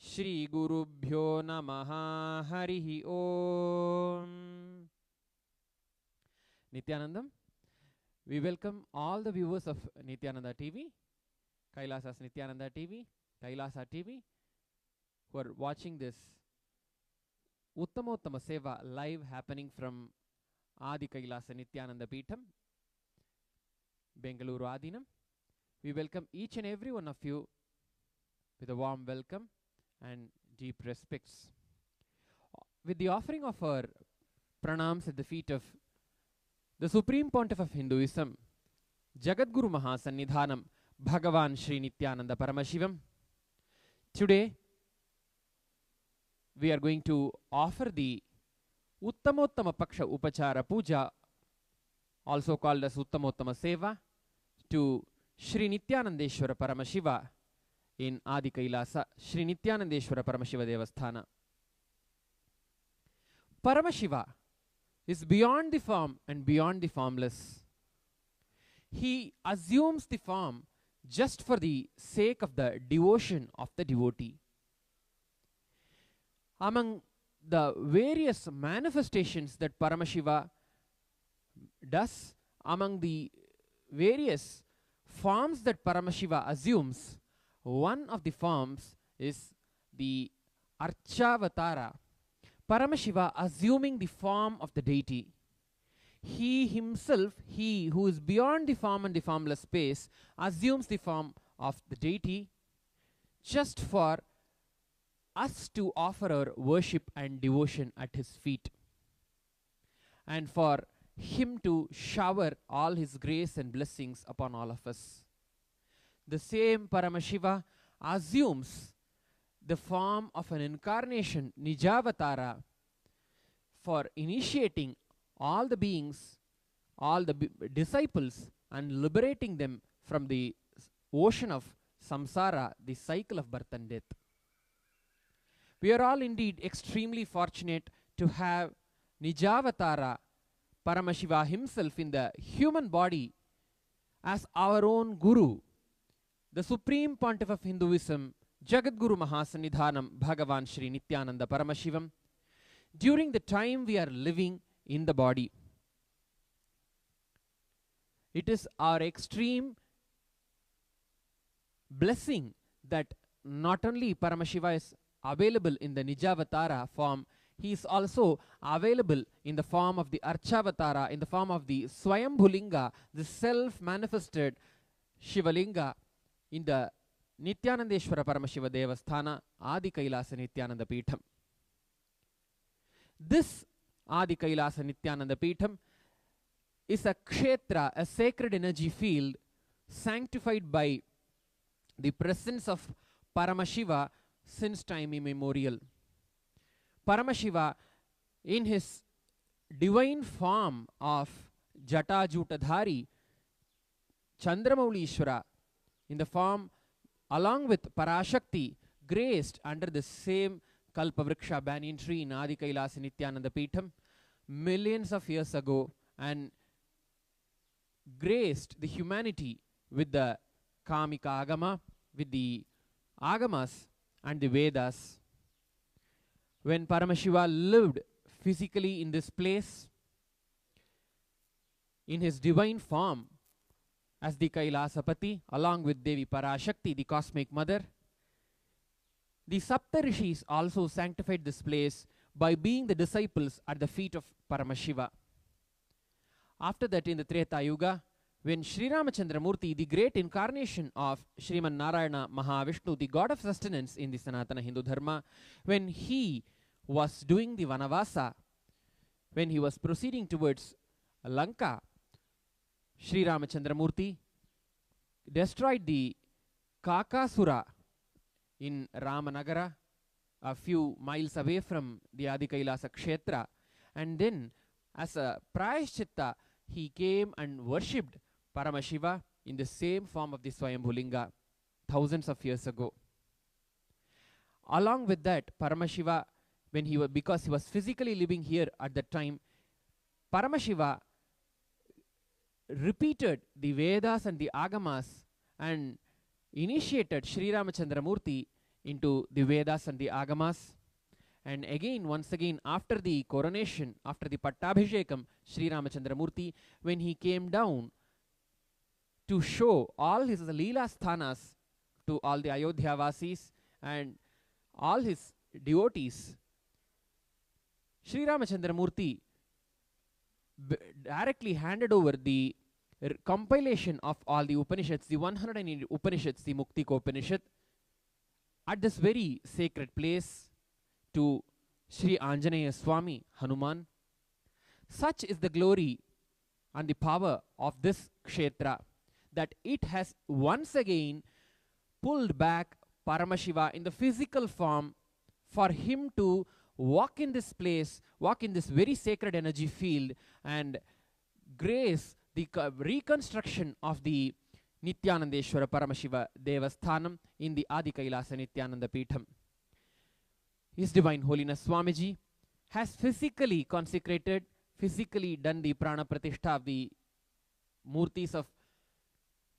Shri Gurubhyo Namaha Harihi Om. Nithyanandam, we welcome all the viewers of Nithyananda TV, Kailasa's Nithyananda TV, Kailasa TV, who are watching this Uttamottama Seva live happening from Adi Kailasa Nithyananda Peetham, Bengaluru Adinam. We welcome each and every one of you with a warm welcome and deep respects. With the offering of our pranams at the feet of the Supreme Pontiff of Hinduism, Jagadguru Mahasannidhanam, Bhagavan Sri Nithyananda Paramashivam, today we are going to offer the Uttamottama Paksha Upachara Puja, also called as Uttamottama Seva, to Sri Nithyanandeshwara Paramashiva in Adi Kailasa, Sri Nithyanandeshwara Paramashiva Devasthana. Paramashiva is beyond the form and beyond the formless. He assumes the form just for the sake of the devotion of the devotee. Among the various manifestations that Paramashiva does, among the various forms that Paramashiva assumes, one of the forms is the Archavatara. Paramashiva assuming the form of the deity. He himself, he who is beyond the form and the formless space, assumes the form of the deity just for us to offer our worship and devotion at his feet, and for him to shower all his grace and blessings upon all of us. The same Paramashiva assumes the form of an incarnation, Nijavatara, for initiating all the beings, all the disciples, and liberating them from the ocean of samsara, the cycle of birth and death. We are all indeed extremely fortunate to have Nijavatara, Paramashiva himself in the human body as our own Guru, the Supreme Pontiff of Hinduism, Jagadguru Mahasannidhanam, Bhagavan Sri Nithyananda Paramashivam, during the time we are living in the body. It is our extreme blessing that not only Paramashiva is available in the Nijavatara form, he is also available in the form of the Archavatara, in the form of the Swayambhulinga, the self-manifested Shivalinga, in the Nithyanandeshwara Paramashiva Devasthana, Adi Kailasa Nithyananda Peetham. This Adi Kailasa Nithyananda Peetham is a kshetra, a sacred energy field sanctified by the presence of Paramashiva since time immemorial. Paramashiva, in his divine form of Jata-Jutadhari, Chandramaulishwara, in the form along with Parashakti, graced under the same Kalpavriksha banyan tree in Adi Kailasa Nithyananda Peetham millions of years ago, and graced the humanity with the Kamika Agama, with the Agamas and the Vedas. When Paramashiva lived physically in this place, in his divine form as the Kailasapati, along with Devi Parashakti, the cosmic mother, the Saptarishis also sanctified this place by being the disciples at the feet of Paramashiva. After that, in the Treta Yuga, when Sri Ramachandra Murti, the great incarnation of Sriman Narayana Mahavishnu, the god of sustenance in the Sanatana Hindu Dharma, when he was doing the Vanavasa, when he was proceeding towards Lanka, Sri Ramachandra Murti destroyed the Kakasura in Ramanagara, a few miles away from the Adi Kailasa Kshetra, and then as a Prayashchitta, he came and worshipped Paramashiva in the same form of the Swayambhulinga thousands of years ago. Along with that, Paramashiva, when he was, because he was physically living here at that time, Paramashiva repeated the Vedas and the Agamas and initiated Sri Ramachandra Murti into the Vedas and the Agamas. And again, once again, after the coronation, after the Pattabhishekam, Sri Ramachandra Murti, when he came down to show all his Leela Sthanas to all the Ayodhya Vasis and all his devotees, Sri Ramachandra Murti directly handed over the compilation of all the Upanishads, the 108 Upanishads, the Muktika Upanishad, at this very sacred place to Sri Anjaneya Swami Hanuman. Such is the glory and the power of this kshetra that it has once again pulled back Paramashiva in the physical form for him to walk in this place, walk in this very sacred energy field and grace the reconstruction of the Nithyanandeshwara Paramashiva Devasthanam in the Adi Kailasa Nithyananda Peetham. His Divine Holiness Swamiji has physically consecrated, physically done the Prana Pratishtha of the Murtis of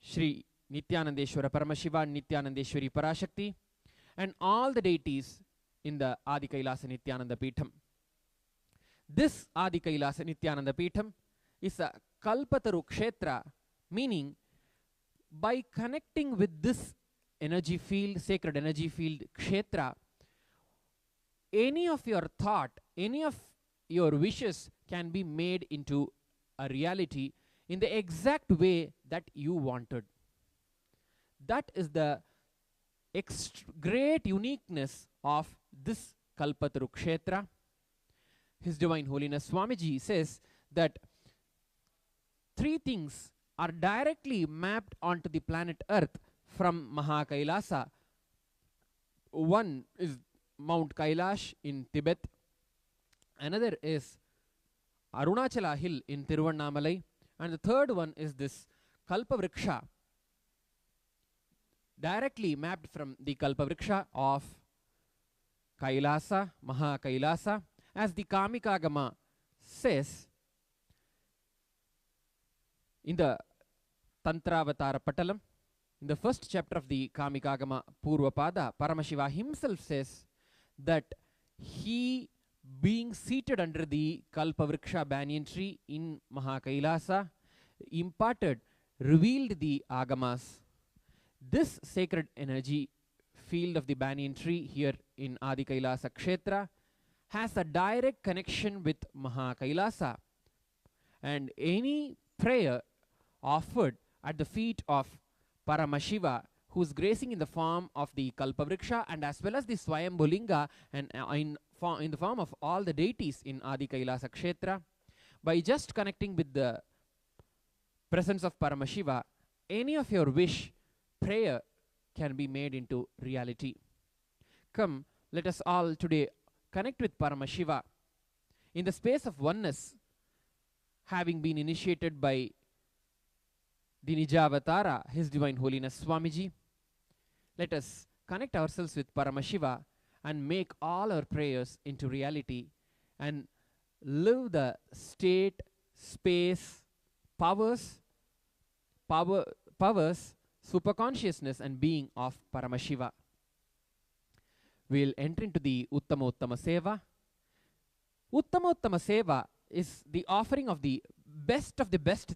Sri Nithyanandeshwara Paramashiva and Nithyanandeshwari Parashakti and all the deities in the Adi Kailasa Nithyananda Peetham. This Adi Kailasa Nithyananda Peetham is a Kalpataru Kshetra, meaning by connecting with this energy field, sacred energy field Kshetra, any of your thought, any of your wishes can be made into a reality in the exact way that you wanted. That is the great uniqueness of this Kalpataru Kshetra. His Divine Holiness Swamiji says that three things are directly mapped onto the planet Earth from Mahakailasa. One is Mount Kailash in Tibet. Another is Arunachala Hill in Tiruvannamalai. And the third one is this Kalpavriksha, directly mapped from the Kalpavriksha of Kailasa, Mahakailasa. As the Kamikagama says in the Tantravatara Patalam, in the first chapter of the Kamikagama Purvapada, Paramashiva himself says that he, being seated under the Kalpavriksha banyan tree in Mahakailasa, imparted, revealed the Agamas. This sacred energy field of the banyan tree here in Adi Kailasa Kshetra has a direct connection with Mahakailasa, and any prayer offered at the feet of Paramashiva, who is gracing in the form of the Kalpavriksha and as well as the Swayambhulinga and in the form of all the deities in Adi Kailasa Kshetra, by just connecting with the presence of Paramashiva, any of your wish, prayer can be made into reality. Come, let us all today connect with Paramashiva in the space of oneness, having been initiated by the Nijavatara, His Divine Holiness Swamiji. Let us connect ourselves with Paramashiva and make all our prayers into reality and live the state, space, powers, superconsciousness and being of Paramashiva. We'll enter into the Uttama Seva. Uttama Seva is the offering of the best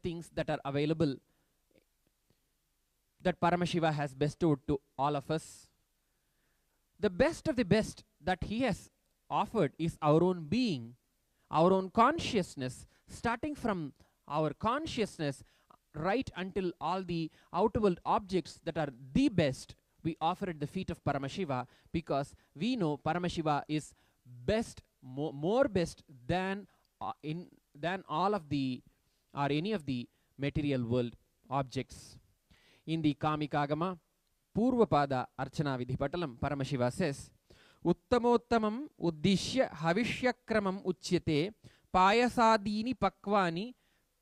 things that are available, that Paramashiva has bestowed to all of us. The best of the best that he has offered is our own being, our own consciousness, starting from our consciousness right until all the outer world objects that are the best, we offer at the feet of Paramashiva, because we know Paramashiva is best, more best than all of the or any of the material world objects. In the Kamikagama Purvapada Archana Vidhi Patalam, Paramashiva says, Uttamottamam uddishya havishyakramam uchyate payasadini pakvani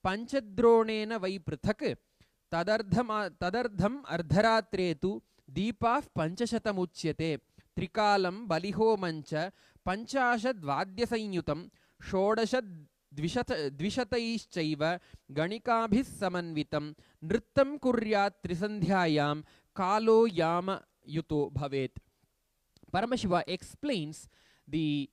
panchadronena vai prithak tadardham ardharatretu deepah panchashatam uchyate trikalam balihomancha panchashad vadyasanyutam shodashad द्विशतैश्चैव गणिकाभिः समन्वितं नृत्तं कुर्यात् त्रिसन्ध्यायां कालो याम Yuto भवेत्. Paramashiva explains the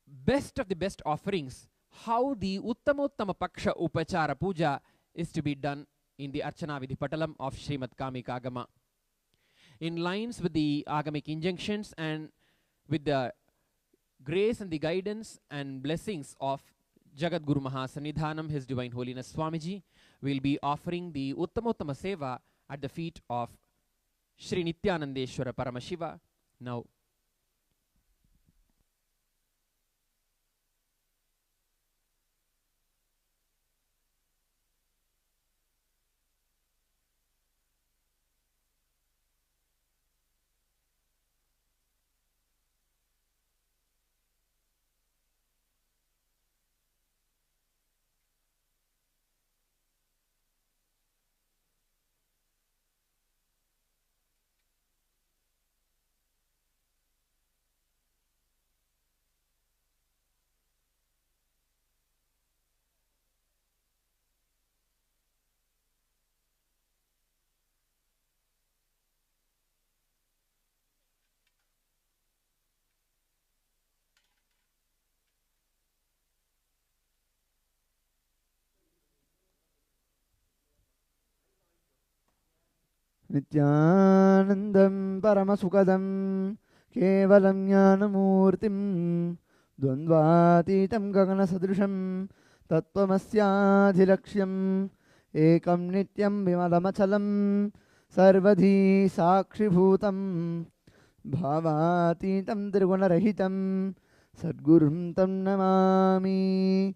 best of the best offerings, how the Uttamottama Paksha Upachara Puja is to be done in the Archana Vidhi Patalam of Srimad Kamika Agama. In lines with the Agamic injunctions and with the grace and the guidance and blessings of Jagat Guru Mahasanidhanam, His Divine Holiness Swamiji, will be offering the Uttamottama Seva at the feet of Shri Nithyanandeshwara Paramashiva. Now, Nithyanandam Paramasukadam Kevalam Jnanamurtim Dvandvatitam Gagana Sadrisham Tattvamasyaadhilaksham Ekam Nityam Vimalamachalam Sarvadhi Sakshibhutam Bhavatitam Trigunarahitam Sadgurum Tam Namami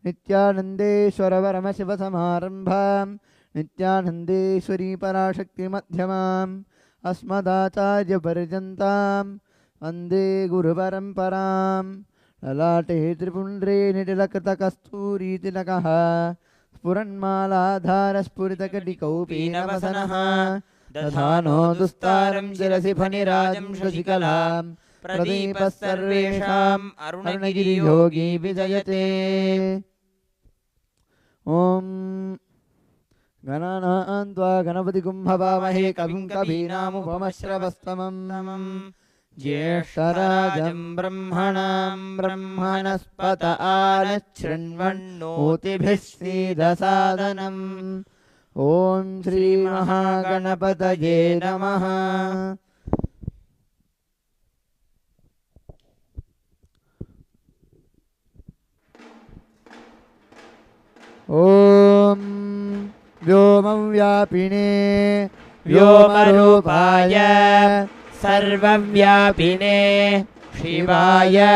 Nithyanandeshwara Paramashiva Samarambham Nithyanandeshwari Parashakti Madhyamam Asmadacharya Parjantam Vande Guru Paramparam Lalate Tripundre Nitilakata Kasturi Tilakaha Spuranmaladhara Spuritakadikaupina Vasanaha Dadhano Dustaram Jirasi Phanirajam Shashikalam Pradeepas Sarvesham Arunagiri Yogi Vijayate Om Gananantva Ganapati Kumbhavamahe Kavim Kabhinamupamashravastamam Jyeshtarajam Brahmanam Brahmanaspata Alachrinvannotibhisridasadanam Om Shri Mahaganapataye Namaha. Om Vyomam Vyapine Vyomarupaya Sarvavyapine Shivaya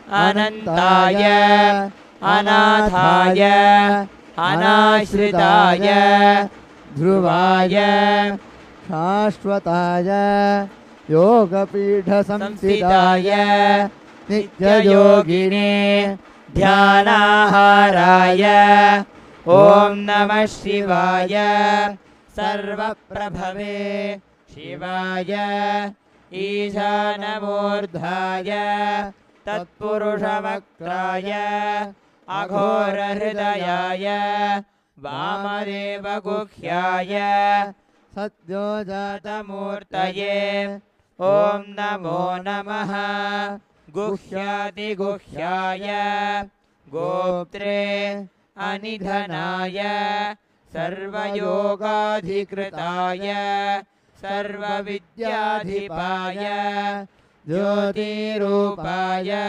Anantaya Anathaya Anashritaya Dhruvaya Shashvataya Yogapidha Samsitaya Nitya Yogine Dhyanaharaya Om Namah Shivaya Sarva Prabhave Shivaya Ishanamurdhaya Tatpurushavaktraya Aghora Hridayaya Vamadeva Gukhyaya Satyojata-murtaye Om Namo Namaha Gukhyati Gukhyaya Goptre Anidhanaya Sarvayogadhikritaya Sarvavidyadhipaya Jyotirupaya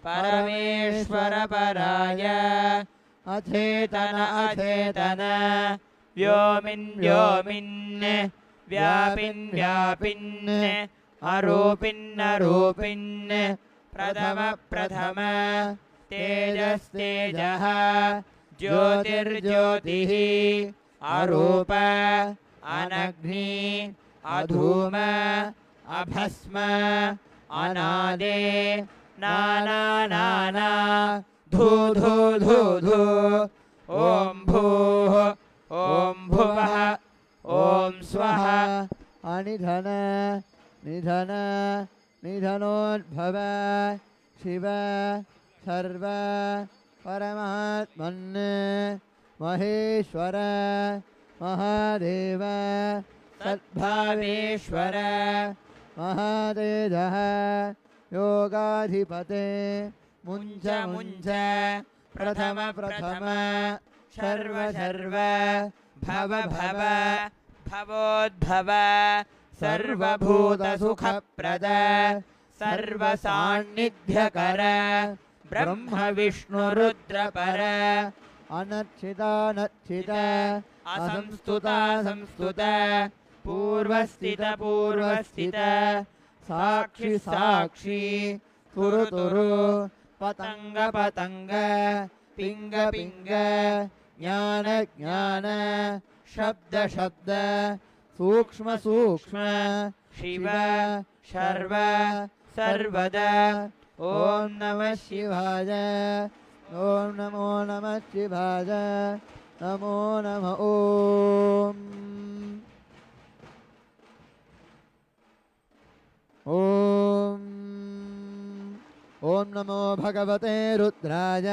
Parameshwara Paraya Achetana Achetana Vyomin Vyomin Vyapin Vyapin Arupin Arupin Pradhama Pradhama Tejas Tejaha Jyotir Jyotihi Arupa Anagni Adhuma Abhasma Anade Nana Nana Dhu Dhu Dhu Dhu Om Bhuh Om Bhuvah Om Swaha Anidhana Nidhana Nidhanodbhava Shiva Sarva Paramatman Maheshwara Mahadeva Sadbhaveshwara महातेजः योगाधिपते मुञ्च मुञ्च प्रथम प्रथम शर्व शर्व भव भव भवोद्भव सर्वभूतसुखप्रद सर्वसान्निध्यकर ब्रह्म विष्णुरुद्रपर अनर्चितानर्चित असंस्तुता संस्तुत पूर्वस्थित पूर्वस्थित साक्षि साक्षी तुरु तुरु पतंग पतंग ping ping ज्ञान ज्ञान शब्द शब्द सूक्ष्म सूक्ष्म शिव शर्व सर्वदा ओम नमः शिवाय ओम नमो नमः शिवाय नमो नमः ओम ओम ओम नमो भगवते रुद्राय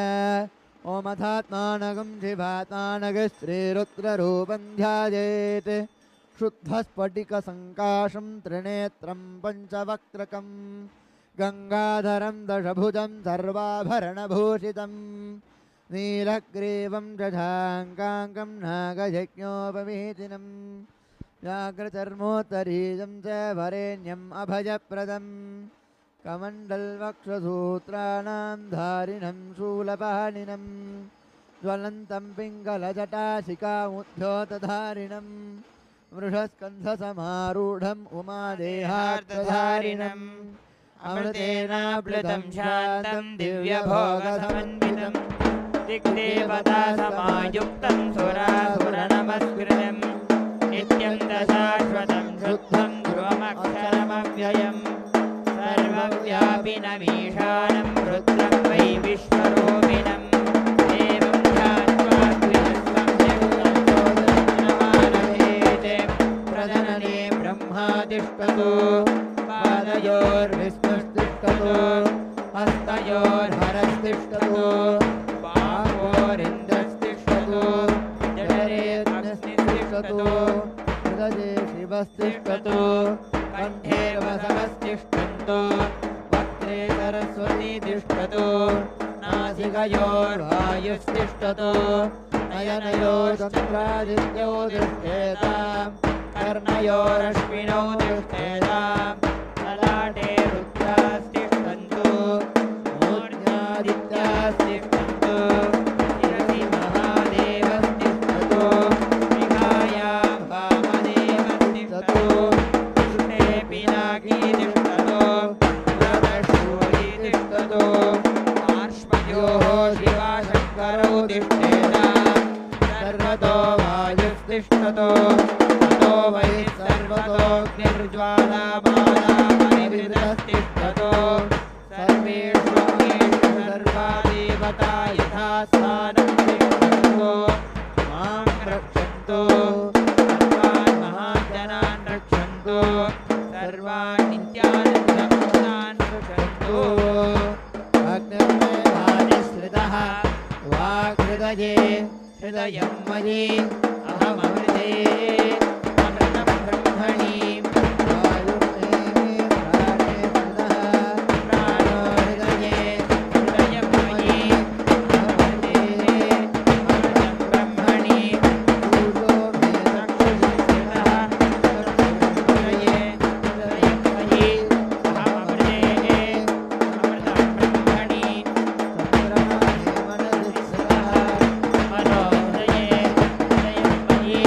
ओम अथात्मानगं शिवात्मानग श्रीरुद्ररूपं ध्यायेत् शुद्धस्फटिकसङ्काशं त्रिनेत्रं पञ्चवक्त्रकं गंगाधरं दशभुजं सर्वाभरणभूषितं नीलग्रीवं दशाङ्काङ्कं नागयज्ञोपवीतिनं व्याघ्रचर्मोत्तरीयं च वरेण्यम् अभयप्रदं कमण्डलवक्षसूत्राणां धारिणं शूलपाणिनं ज्वलन्तं पिङ्गलजटाशिखामुद्योतधारिणं वृषस्कन्धसमारूढम् उमादेहार्तधारिणम् अमृतेनाप्लुतं शान्तं दिव्यभोगसमन्वितं दिग्देवतासमायुक्तं सुरासुरनमस्कृतं नित्यं दशाश्वतं शुद्धं ध्रुवमक्षरमव्ययम् सर्वव्यापिनमीशानं रुद्रं वै विश्वरूपिणम् एवं ध्यात्वा द्विजस्वं जगन्नाथमानभेते प्रदनने ब्रह्मातिष्ठतो पादयोर्विष्णुस्तिष्ठतो हस्तयोर्हरस्तिष्ठतो बाहोरिन्द्रस्तिष्ठतो जठरेऽग्निस्तिष्ठतो हृदये शिवस्तिष्ठतो कंठे वसवस्तिष्ठन्तो वक्त्रे सरस्वती तिष्ठतो नासिकयोर्वायुस्तिष्ठतो नयनयोर्चन्द्रादित्यो तिष्ठेताम् कर्णयोरश्विनौ तिष्ठेताम् ललाटे रुद्रास्तिष्ठन्तो मूर्ध्यादित्यास्तिष्ठन्तो शिरसि महादेवस्तिष्ठतो शिखायां वामदेवस्तिष्ठतो पिनाकी तिष्ठतो रथशूली तिष्ठतो पार्श्वयोः शिवाशङ्करौ तिष्ठेताम् सर्वतो वायुस्तिष्ठतो ततो वै सर्वतोऽग्निर्ज्वालामालापरिवृतस्तिष्ठतो सर्वेषु लोकेषु सर्वा देवता यथा स्थानं तिष्ठन्तो मां रक्षन्तु सर्वान् महाजनान् रक्षन्तु सर्वान् नित्यानन्दमुक्तान् रक्षन्तु अग्निर्मेधानिश्रितः वाक्हृदये हृदयं मयि अहममृते अमृतं ब्रह्मणि वायुर्मे प्राणे स्थितः प्राणो हृदये हृदयं मयि अहममृते अमृतं ब्रह्मणि पूषो मे चक्षुषि स्थितः हृदये हृदयं मयि अहममृते अमृतं ब्रह्मणि चन्द्रमा मे मनसि स्थितः मनो हृदये हृदयं मयि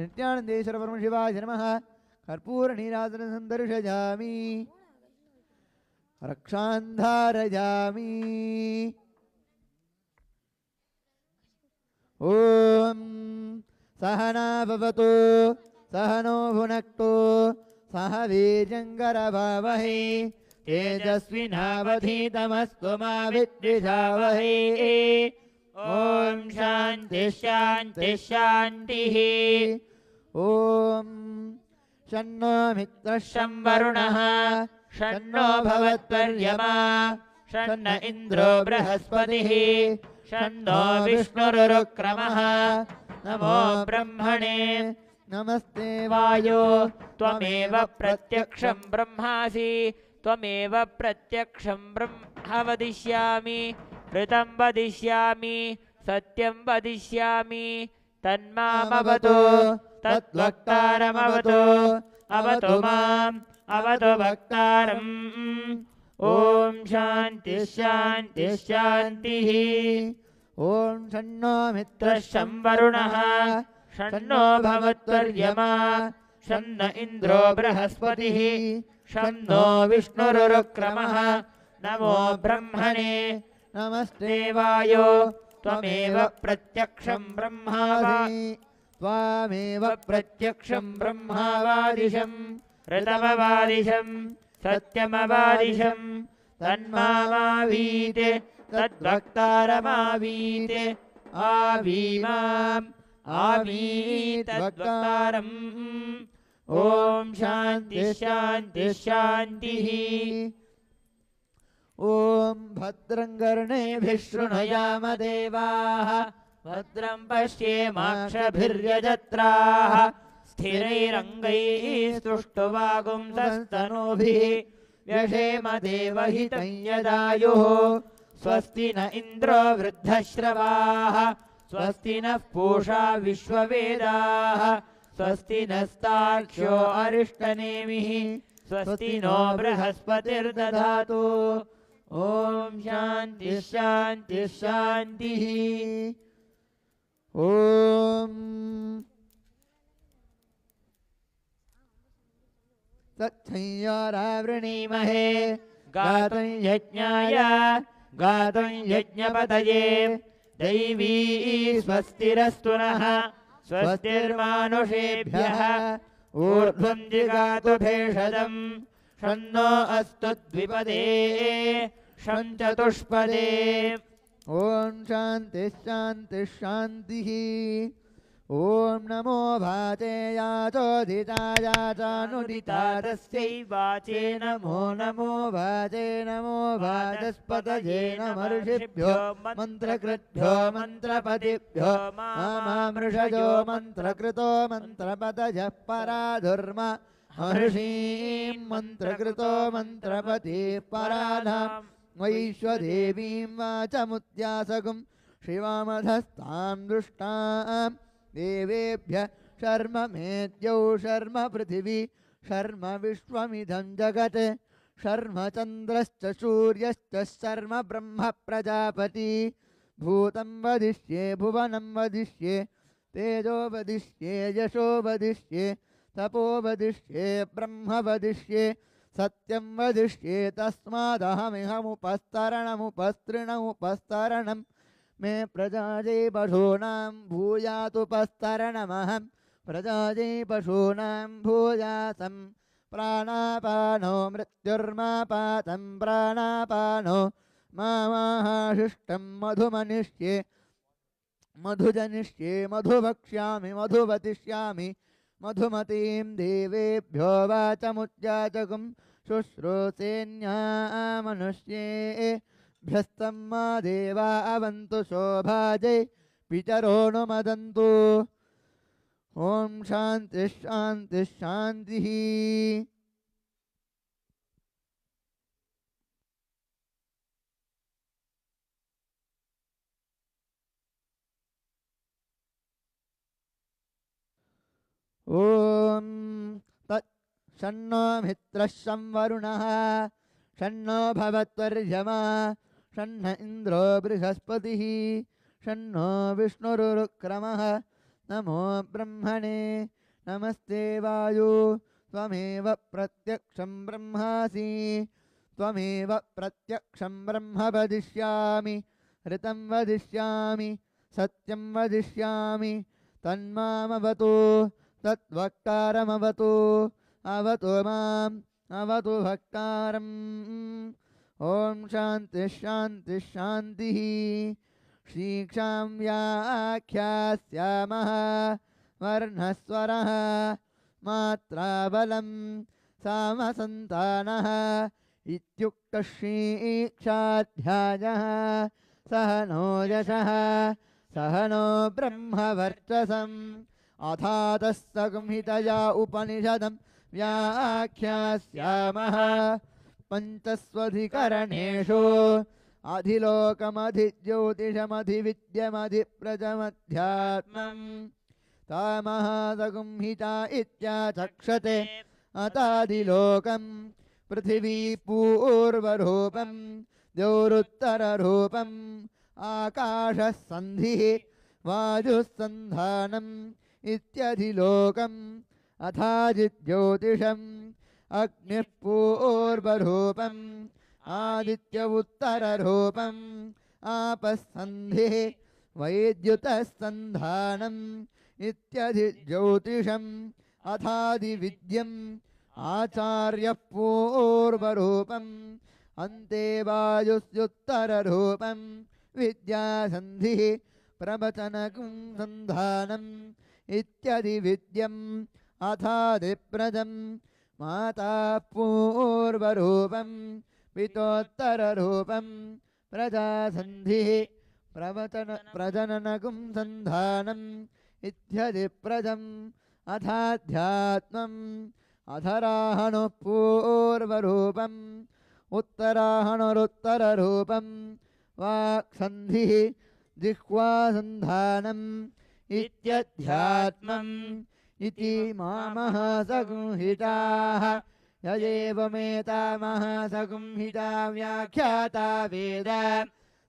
नित्यानन्देश्वर परमशिवाय नमः कर्पूरनीराजनं दर्शयामि रक्षान्धारयामि ॐ सहना भवतु सहनो भुनक्तु सह वीर्यङ्करभावहै तेजस्विनावधीतमस्तु मा विद्विषावहै ॐ शान्ति शान्ति शान्तिः ॐ शन्नो मित्रः शं वरुणः शन्नो भवत्वर्यमा शन्न इन्द्रो बृहस्पतिः शन्नो विष्णुरुक्रमः नमो ब्रह्मणे नमस्ते वायो त्वमेव प्रत्यक्षं ब्रह्मासि त्वमेव प्रत्यक्षं ब्रह्म वदिष्यामि ऋतं वदिष्यामि सत्यं वदिष्यामि तन्मामवतु तद्वक्तारमवतु अवतु माम् अवतु वक्तारम् ॐ शान्ति शान्ति शान्तिः ॐ शन्नो मित्रः शं वरुणः शन्नो भवत्वर्यमा शन्न इन्द्रो बृहस्पतिः शन्नो विष्णुरुक्रमः नमो ब्रह्मणे नमस्ते वायो त्वमेव प्रत्यक्षं ब्रह्मासि त्वामेव प्रत्यक्षं ब्रह्मावादिशं ऋतमवादिशं सत्यमवादिशं तन्मावीते तद्वक्तारमावीते आवीमाम् आवीतद्वक्तारम् ॐ शान्ति शान्ति शान्तिः ॐ भद्रं कर्णेभिः शृणुयाम देवाः भद्रं पश्येमाक्षभिर्यजत्राः स्थिरैरङ्गैः स्तुष्टुवागुंसस्तनूभिः व्यशेम देवहितं यदायुः स्वस्ति न इन्द्रो वृद्धश्रवाः स्वस्ति नः पूषा विश्ववेदाः स्वस्ति नस्तार्क्ष्यो अरिष्टनेमिः स्वस्ति नो बृहस्पतिर्दधातु ॐ शान्ति शान्ति शान्तिः ॐ तत्संयोरावृणीमहे गातुं यज्ञाय गातुं यज्ञपतये दैवी स्वस्तिरस्तु नः स्वस्तिर्मानुषेभ्यः ऊर्ध्वं जिगातु भेषजं शन्नो अस्तु द्विपदे शं चतुष्पदे ॐ शान्ति शान्ति शान्तिः ॐ नमो भाते याचोदिताय चानुदिता तस्यै वाचे नमो नमो भाते नमो भाचस्पतये नमर्षिभ्यो मन्त्रकृद्भ्यो मन्त्रपतिभ्यो मामृषयो मन्त्रकृतो मन्त्रपतयः पराधुर्म महर्षीं मन्त्रकृतो मन्त्रपतिः पराधाम् वैश्वदेवीं वाचमुद्यासकुं शिवामधस्तां दृष्टाम् देवेभ्यः शर्म मेद्यौ शर्म पृथिवी शर्म विश्वमिदं जगत् शर्म चन्द्रश्च सूर्यश्च शर्म ब्रह्म प्रजापति भूतं वदिष्ये भुवनं वदिष्ये तेजो वदिष्ये यशो वदिष्ये तपो वदिष्ये ब्रह्म वदिष्ये सत्यं वदिष्ये तस्मादहमिहमुपस्तरणमुपस्तृणमुपस्तरणम् मे प्रजायै पशूनां भूयातुपस्तरणमहं प्रजायै पशूनां भूयासं प्राणापानो मृत्युर्मापातं प्राणापानो मामाहाशिष्टं मधुमनिष्ये मधुजनिष्ये मधुभक्ष्यामि मधुवतिष्यामि मधुमतीं देवेभ्यो वाचमुच्चाचकुं शुश्रूषेऽन्यामनुष्ये भ्यस्तं मा देवा अवन्तु शोभाजै पितरो नु मदन्तु ॐ शान्ति शान्ति शान्तिः ॐ तत् शन्नो मित्रः शं वरुणः शन्नो भवत्वर्यमा शन्न इन्द्रो बृहस्पतिः शन्नो विष्णुरुक्रमः नमो ब्रह्मणे नमस्ते वायु त्वमेव प्रत्यक्षं ब्रह्मासि त्वमेव प्रत्यक्षं ब्रह्म वदिष्यामि ऋतं वदिष्यामि सत्यं वदिष्यामि तन्मामवतु तद्वक्तारमवतु अवतु माम् अवतु भक्तारम् ॐ शान्तिः शान्तिः शान्तिः शीक्षां व्याख्यास्यामः वर्णस्वरः मात्राबलं सामसन्तानः इत्युक्तः शीक्षाध्यायः सह नो यशः सह नो ब्रह्मवर्चसम् अथातः संहितया उपनिषदं व्याख्यास्यामः पञ्चस्वधिकरणेषु अधिलोकमधिज्योतिषमधिविद्यमधिप्रजमध्यात्मम् तामः संहिता इत्याचक्षते अतादिलोकं पृथिवी पूर्वरूपं द्यौरुत्तररूपम् आकाशः सन्धिः वायुः सन्धानम् इत्यधिलोकम् अथादिज्योतिषम् अग्निः पूर्वरूपम् आदित्य उत्तररूपम् आपः सन्धिः वैद्युतः सन्धानम् इत्यधिज्योतिषम् अथादिविद्यम् आचार्यः पूर्वरूपम् अन्ते वायुस्युत्तररूपम् विद्यासन्धिः प्रवचनकं सन्धानम् इत्यधिविद्यम् अथादिप्रजम् माता पूर्वरूपम् पितोत्तररूपम् प्रजासन्धिः प्रजननकं सन्धानम् इत्यधिप्रजम् अथाध्यात्मम् अधराहणुः पूर्वरूपम् उत्तराहणुरुत्तररूपम् वाक्सन्धिः जिह्वासन्धानम् इत्यध्यात्मम् इति मामः संहिताः य एवमेतामः संहिता व्याख्याता वेद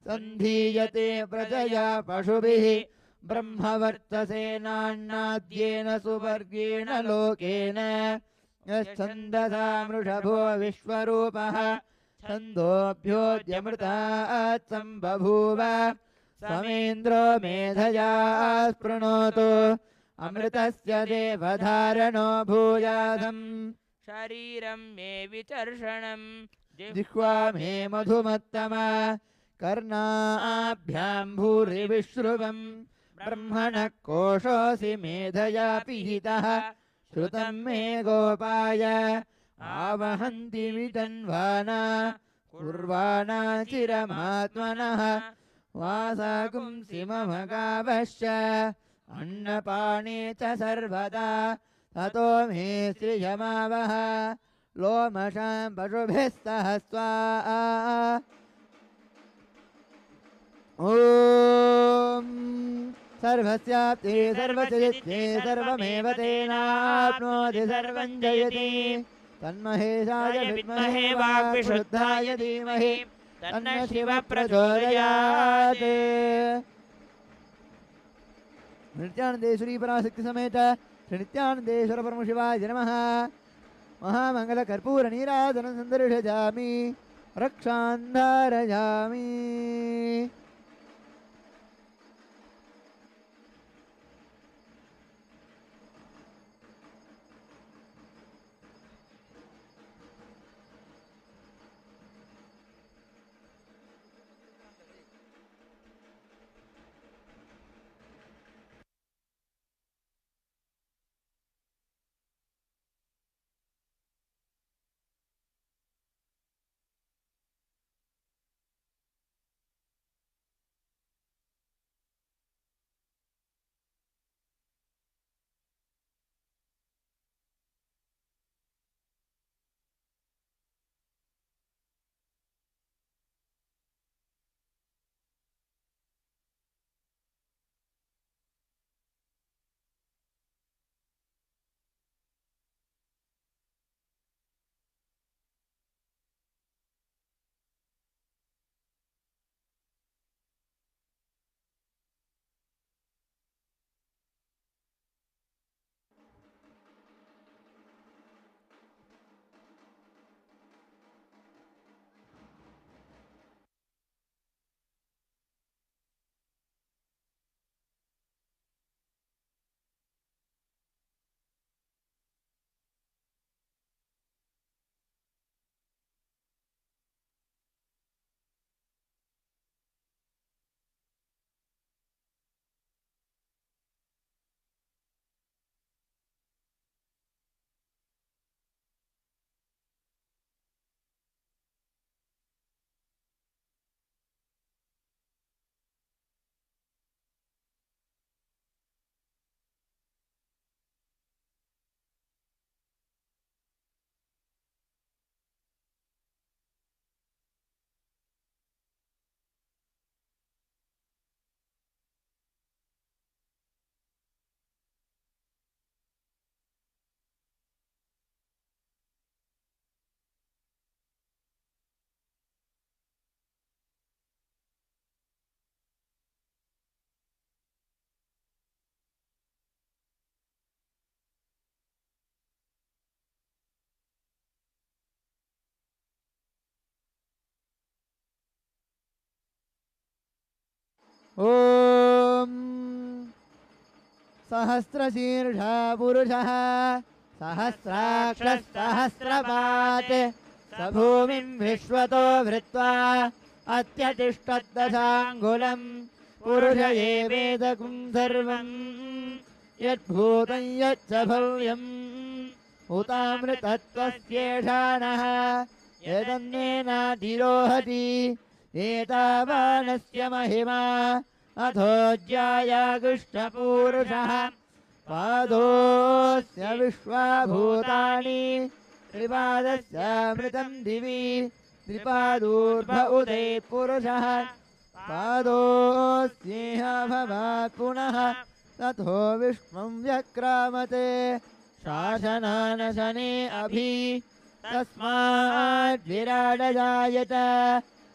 सन्धीयते प्रजया पशुभिः ब्रह्मवर्चसेनान्नाद्येन सुवर्गेण लोकेन यच्छन्दसा मृषभो विश्वरूपः छन्दोऽभ्योऽद्यमृतात् सम्बभूव समेन्द्रो मेधया स्पृणोतु अमृतस्य देवधारणो भूयाधम् शरीरं मे विचर्षणं जिह्वा मे मधुमत्तमा कर्णाभ्यां भूरिविश्रुवम् ब्रह्मणः कोशोऽसि मेधया पिहितः श्रुतं मे गोपाय आवहन्ति वितन्वाना कुर्वाणा चिरमात्मनः वासाकुंसि मम गावश्च अन्नपाने च सर्वदा ततो मे श्रियमावह लोमशां पशुभिः सह स्वा ॐ सर्वस्याप्ते सर्वचरित्रे सर्वमेव तेनाप्नोति सर्वं जयति तन्महेशाय विद्महे वाग्विशुद्धाय धीमहि तन्नः शिवः प्रचोदयात्। नित्यानन्देश्वरी पराशक्ति समेत श्री नित्यानन्देश्वर परमशिवाय नमः। महामङ्गलकर्पूर नीराजनं सन्दर्शयामि रक्षां धारयामि। ॐ सहस्रशीर्षा पुरुषः सहस्राक्षः सहस्रपात् स भूमिं विश्वतो वृत्वा अत्यतिष्ठद्दशाङ्गुलम् पुरुष एवेदकुं सर्वम् यद्भूतं यच्च भव्यम् उतामृतत्वस्येषाणः यदन्नेनातिरोहति एतावानस्य महिमा अथोऽज्यायाकृष्णपूरुषः पादोऽस्य विश्वाभूतानि त्रिपादस्यामृतं दिवि त्रिपादूर्भ उदे पुरुषः पादोऽस्येह भवात् पुनः तथो विश्वं व्यक्रामते शासनानशने अभि तस्माद् विराडजायत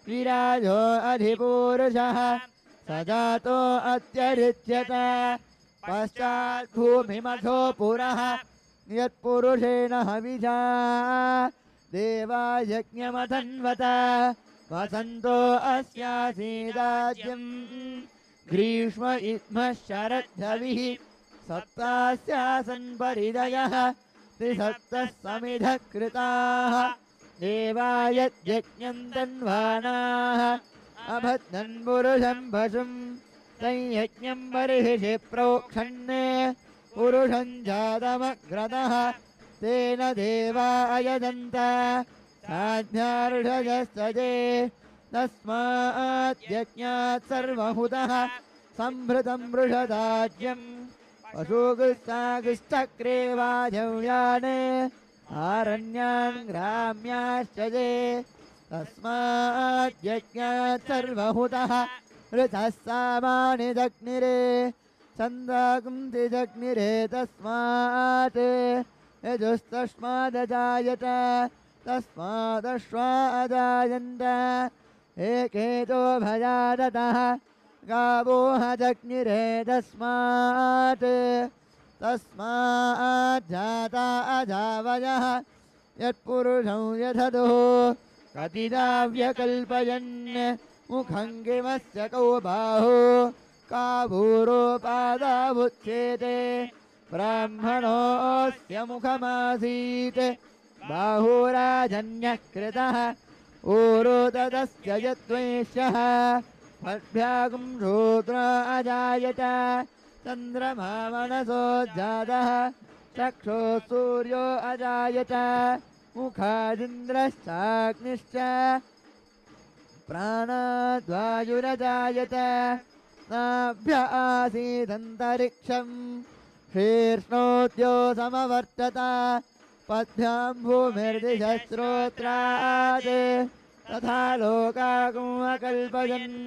विराजो अधिपूरुषः स जातो अत्यरिच्यत पश्चात् भूमिमथो पुरः यत्पुरुषेण हविषा देवा यज्ञमथन्वत वसन्तो अस्यासीदाज्यम् ग्रीष्म इत्मः शरद्धविः सप्तास्यासन् परिदयः त्रिसप्तः समिधः कृताः देवा यज्ञं तन्वानाः अभद्नन् पुरुषं पशुं संयज्ञं बर्हिषि प्रोक्षन् पुरुषं जातमग्रतः तेन देवा अयदन्त साध्यार्षजस्तजे तस्मात् यज्ञात् सर्वहुतः संभृतं वृषदाज्यम् पशुगुस्तागुश्चक्रे वाजव्यान् आरण्यान् ग्राम्याश्चजे तस्मात् यज्ञात् सर्वहुतः ऋतः सामानि दग्निरे छन्दाकुन्ति दग्निरे तस्मात् यजुस्तस्मादजायत तस्मादश्वा अजायन्त एकेतो भजादतः गावो हजग्निरे तस्मात् जाता अजावयः यत्पुरुषं यथदुः कतिदा व्यकल्पयन् मुखं किमस्य कौ बाहो का भूरोपादावुच्येते ब्राह्मणोऽस्य मुखमासीत् बाहुराजन्यः कृतः ऊरो तदस्य यद्वैश्यः पद्भ्यागुं शूद्र अजायत चन्द्रमा मनसोज्जातः चक्षुः सूर्यो अजायत मुखादिन्द्रश्चाग्निश्च प्राणाद्वायुरजायत नाभ्य आसीदन्तरिक्षम् शीर्ष्णोद्यो समवर्तत पद्भ्यां भूमिर्दिशश्रोत्रात् तथा लोकाकुम् अकल्पयन्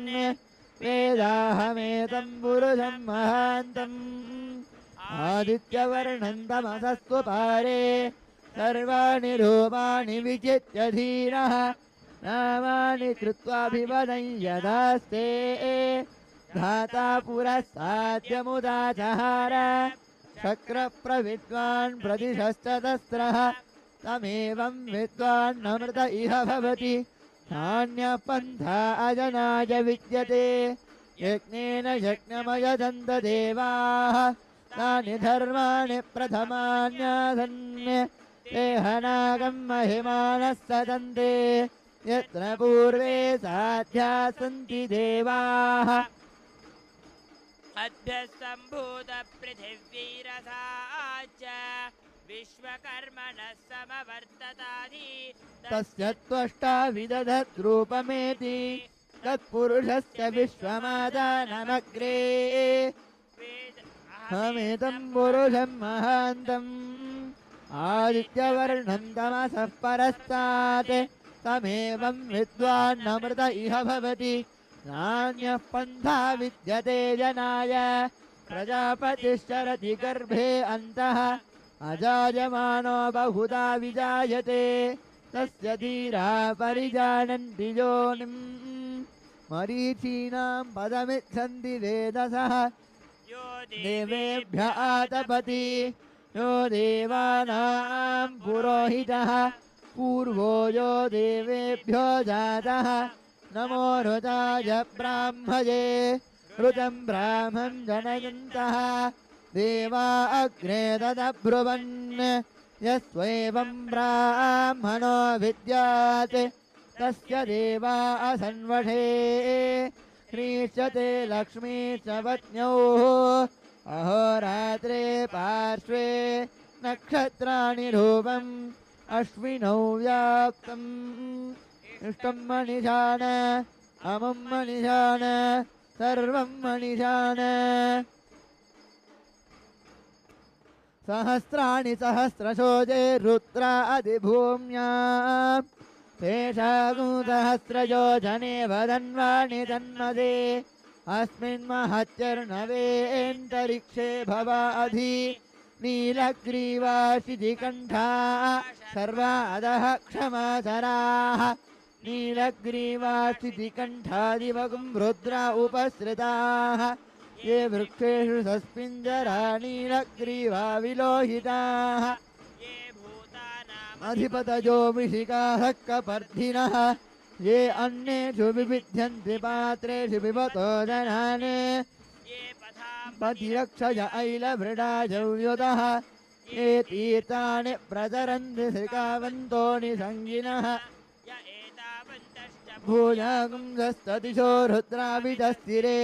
वेदाहमेतं पुरुषं महान्तम् आदित्यवर्णं तमसस्तु पारे सर्वाणि रूपाणि विचित्य धीरः नामानि कृत्वाभिवदं यदास्ते धाता पुरस्ताद्यमुदाचहार शक्रप्रविद्वान् प्रतिशश्चतस्रः तमेवं विद्वान् अमृत इह भवति नान्यः पन्था अजनाय विद्यते यज्ञेन यज्ञमयजन्त देवाः तानि धर्माणि प्रथमान्यासन् ते हनागम् महिमानः सदन्ते यत्र पूर्वे साध्या सन्ति देवाः अद्भ्यः सम्भूतपृथिवीरसाच्च विश्वकर्मणः समवर्तताधि तस्य त्वष्टा विदधद्रूपमेति तत्पुरुषस्य विश्वमादानमग्रे हमेतं पुरुषं महान्तम् आदित्यवर्णं तमसः परस्तात् तमेवं विद्वान् अमृत इह भवति नान्यः पन्था विद्यते जनाय प्रजापतिश्चरति गर्भे अन्तः अजायमानो बहुधा विजायते तस्य धीरा परिजानन्ति योनिम् मरीचीनां पदमिच्छन्ति वेदसः देवेभ्य आतपति यो देवानां पुरोहितः पूर्वो यो देवेभ्यो जातः नमो ऋताय ब्राह्मये ऋतं ब्राह्मं जनयन्तः देवा अग्रे तदब्रुवन् यस्त्वेवं ब्राह्मणो विद्यात् तस्य देवा असन्वशे ह्रीष्यते लक्ष्मी च पत्न्योः अहोरात्रे पार्श्वे नक्षत्राणि रूपम् अश्विनौ व्याप्तम् इष्टं मनिषाण अमुं मनिषाण सर्वं मनिषाण सहस्राणि सहस्रशोजे रुद्रा अधिभूम्या तेषागु सहस्रयोजने वदन्वाणि तन्मदे अस्मिन् महत्यर्णवेऽन्तरिक्षे भवाधि नीलग्रीवाशिधिकण्ठा सर्वा अधः क्षमाचराः नीलग्रीवाशिधिकण्ठादिवगुं रुद्रा उपसृताः ये वृक्षेषु सस्मिञ्जरा नीलग्रीवा विलोहिताः अधिपतयो विशिकाः कपर्धिनः ये अन्येषु विविध्यन्ति पात्रेषु पिबतो जनान् पतिरक्षय ऐलभृडाजव्युतः ये तीर्थानि प्रचरन्ति श्रिकावन्तो निसङ्गिनः भूयागुंसस्ततिशो रुद्राभितस्थिरे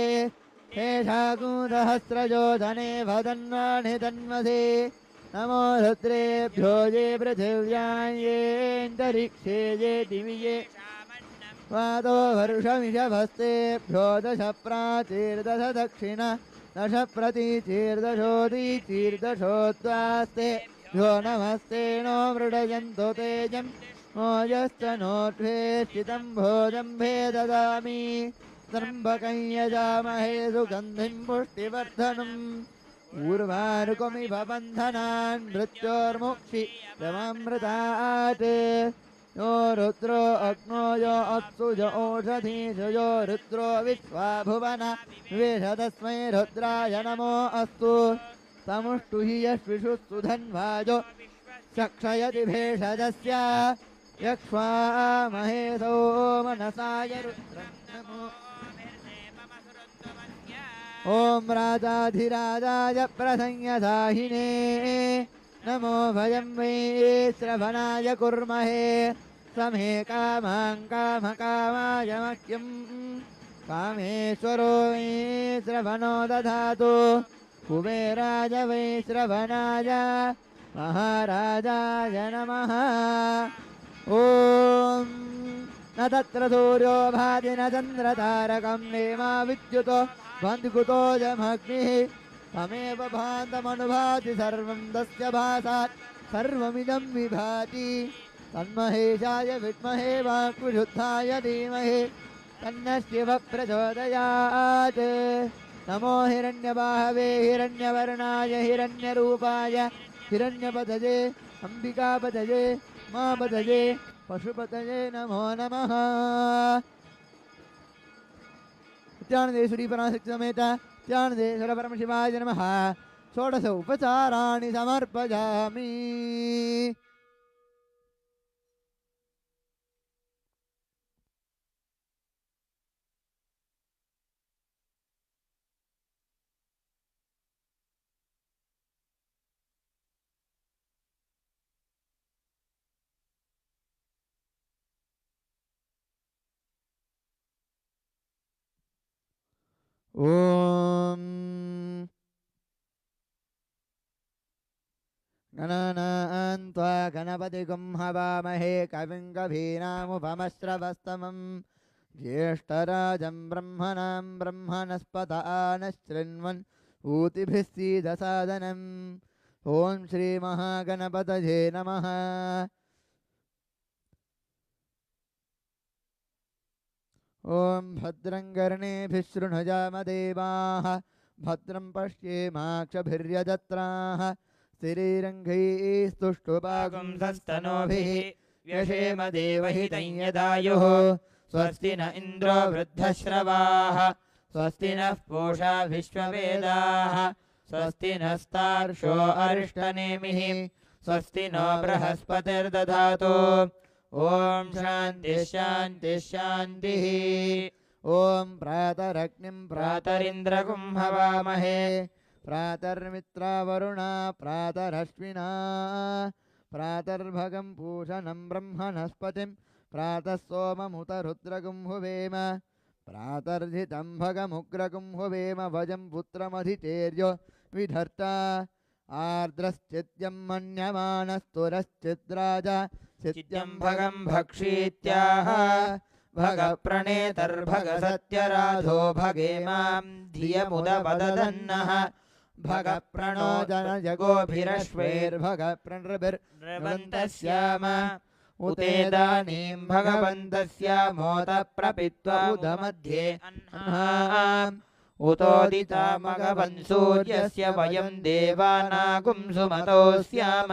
शेषागुंसहस्रयोधने वदन्वाणि तन्मसे नमो रुद्रेभ्यो ये पृथिव्यां येऽन्तरिक्षे ये दिवि ये वातो वर्षमिषभस्तेभ्यो दश प्राचीर्दश दक्षिण दश प्रतीचीर्दशोदीचीर्दशोद्वास्तेभ्यो नमस्ते नो मृडयन्तो तेजं मोजस्तनोत्वेष्टितं भोजम्भे ददामि त्र्यम्बकं यजामहे सुगन्धिं पुष्टिवर्धनम् ऊर्वारुकमिव बन्धनान् मृत्योर्मुक्षितममृतात् यो रुद्रो अग्नो यो अप्सु यो ओषधीषु यो रुद्रो विश्वा भुवन विवेश तस्मै रुद्राय नमो अस्तु तमुष्टु हि यश्विषु सुधन्वायो चक्षयति भेषजस्य यक्ष्वा महेशो मनसाय रुद्रं नमो ॐ राजाधिराजाय प्रसंयदाहिने नमो भयं वै श्रवणाय कुर्महे समे कामां कामकामाय मह्यं कामेश्वरो वै श्रवणो दधातु कुबेराय वै श्रवणाय महाराजाय नमः ॐ न तत्र सूर्यो भाति न चन्द्रतारकं नेमा विद्युतो भान्तिकुतो जमग्निः तमेव भान्तमनुभाति सर्वं तस्य भासात् सर्वमिदं विभाति तन्महेशाय विद्महे वाक्विशुद्धाय धीमहि तन्नः शिवः प्रचोदयात् नमो हिरण्यबाहवे हिरण्यवर्णाय हिरण्यरूपाय हिरण्यपतये अम्बिकापतये मापतये पशुपतये नमो नमः नित्यानन्देश्वरी पराशक्ति समेत नित्यानन्देश्वर परमशिवाय नमः षोडश उपचाराणि समर्पयामि ॐ गणानां त्वा गणपतिगुं हवामहे कविं कवीनामुपमश्रवस्तमं ज्येष्ठराजं ब्रह्मणां ब्रह्मणस्पत आनश्चिन्वन् ऊतिभिः सीदसादनम् ॐ श्रीमहागणपतये नमः ॐ भद्रं कर्णेभिः शृणुयामदेवाः भद्रं पश्येमाक्षभिर्यजत्राः स्थिरैरङ्गैस्तुष्टुपागुंसस्तनोभिः व्यशेम देवहितं यदायुः स्वस्ति न इन्द्रो वृद्धश्रवाः स्वस्ति नः पूषा विश्ववेदाः स्वस्ति नस्तार्क्ष्यो अरिष्टनेमिः स्वस्ति नो बृहस्पतिर्दधातु ॐ शान्तिः शान्तिः शान्तिः ॐ प्रातरग्निं प्रातरिन्द्रगुं हवामहे प्रातर्मित्रावरुणा प्रातरश्विना प्रातर्भगं पूषणं ब्रह्मणस्पतिं प्रातः सोममुतरुद्रगुं हुवेम प्रातर्जितं भगमुग्रगुं हुवेम वजं पुत्रमधितेर्यो विधर्ता आर्द्रश्चित्यं मन्यमानस्तुरश्चिद्राजा चित्यं भगं भक्षीत्याह भगप्रणेतर्भग सत्यराधो भगे मां धियमुदपददन्नः भगप्रणो जनजगोभिरश्वेर्भगप्रणृभिर्नृवन्तस्याम उतेदानीं भगवन्तस्यामोत प्रपित्वा उदमध्ये अन्हाम् उतोदिता मघवन् सूर्यस्य वयं देवानागुं सुमतो स्याम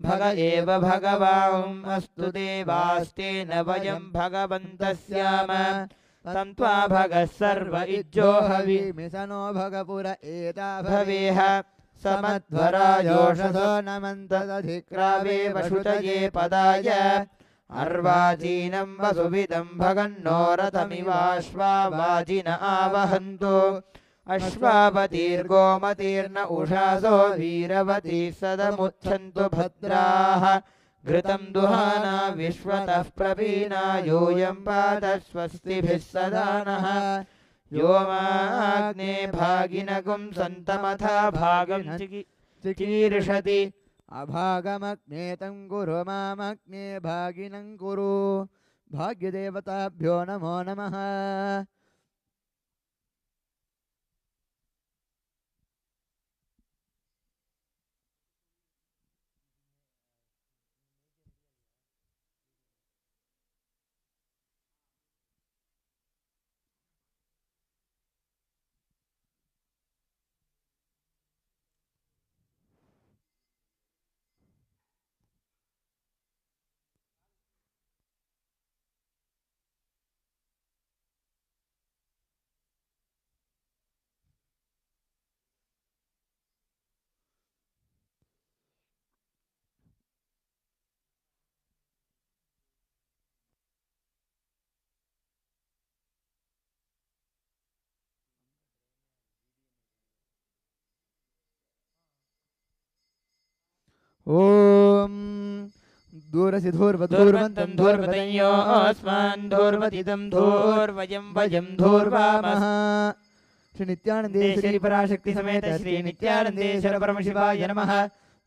भग एव भगवाम् अस्तु देवास्तेन वयं भगवन्तः स्याम तं त्वा भगः सर्व इज्जो हविमिसनो भगपुर एता भवेह समध्वरायोषसो नमन्तदधिक्रावे वशुतये पदाय अर्वाचीनं वसुविदं भगन्नो रथमिवाश्वावाजिन आवहन्तु अश्वावतीर्गोमतीर्न उषासो वीरवती सदमुच्छन्तु भद्राः घृतं दुहाना विश्वतः प्रवीणा यूयं पादः स्वस्तिभिः सदा नः योमाग्ने भागिनगुं सन्तमथा भागं चिकीर्षति अभागमग्ने तं कुरु मामग्ने भागिनं कुरु भाग्यदेवताभ्यो नमो नमः ॐ दूरसिधूर्वधूर्वन्तं धूर्वतयोऽस्मान् धूर्वतितं धूर्वयं वयं धूर्वामः श्री नित्यानंदे श्री पराशक्ति समेत श्री नित्यानंदेश्वर परमशिवाय नमः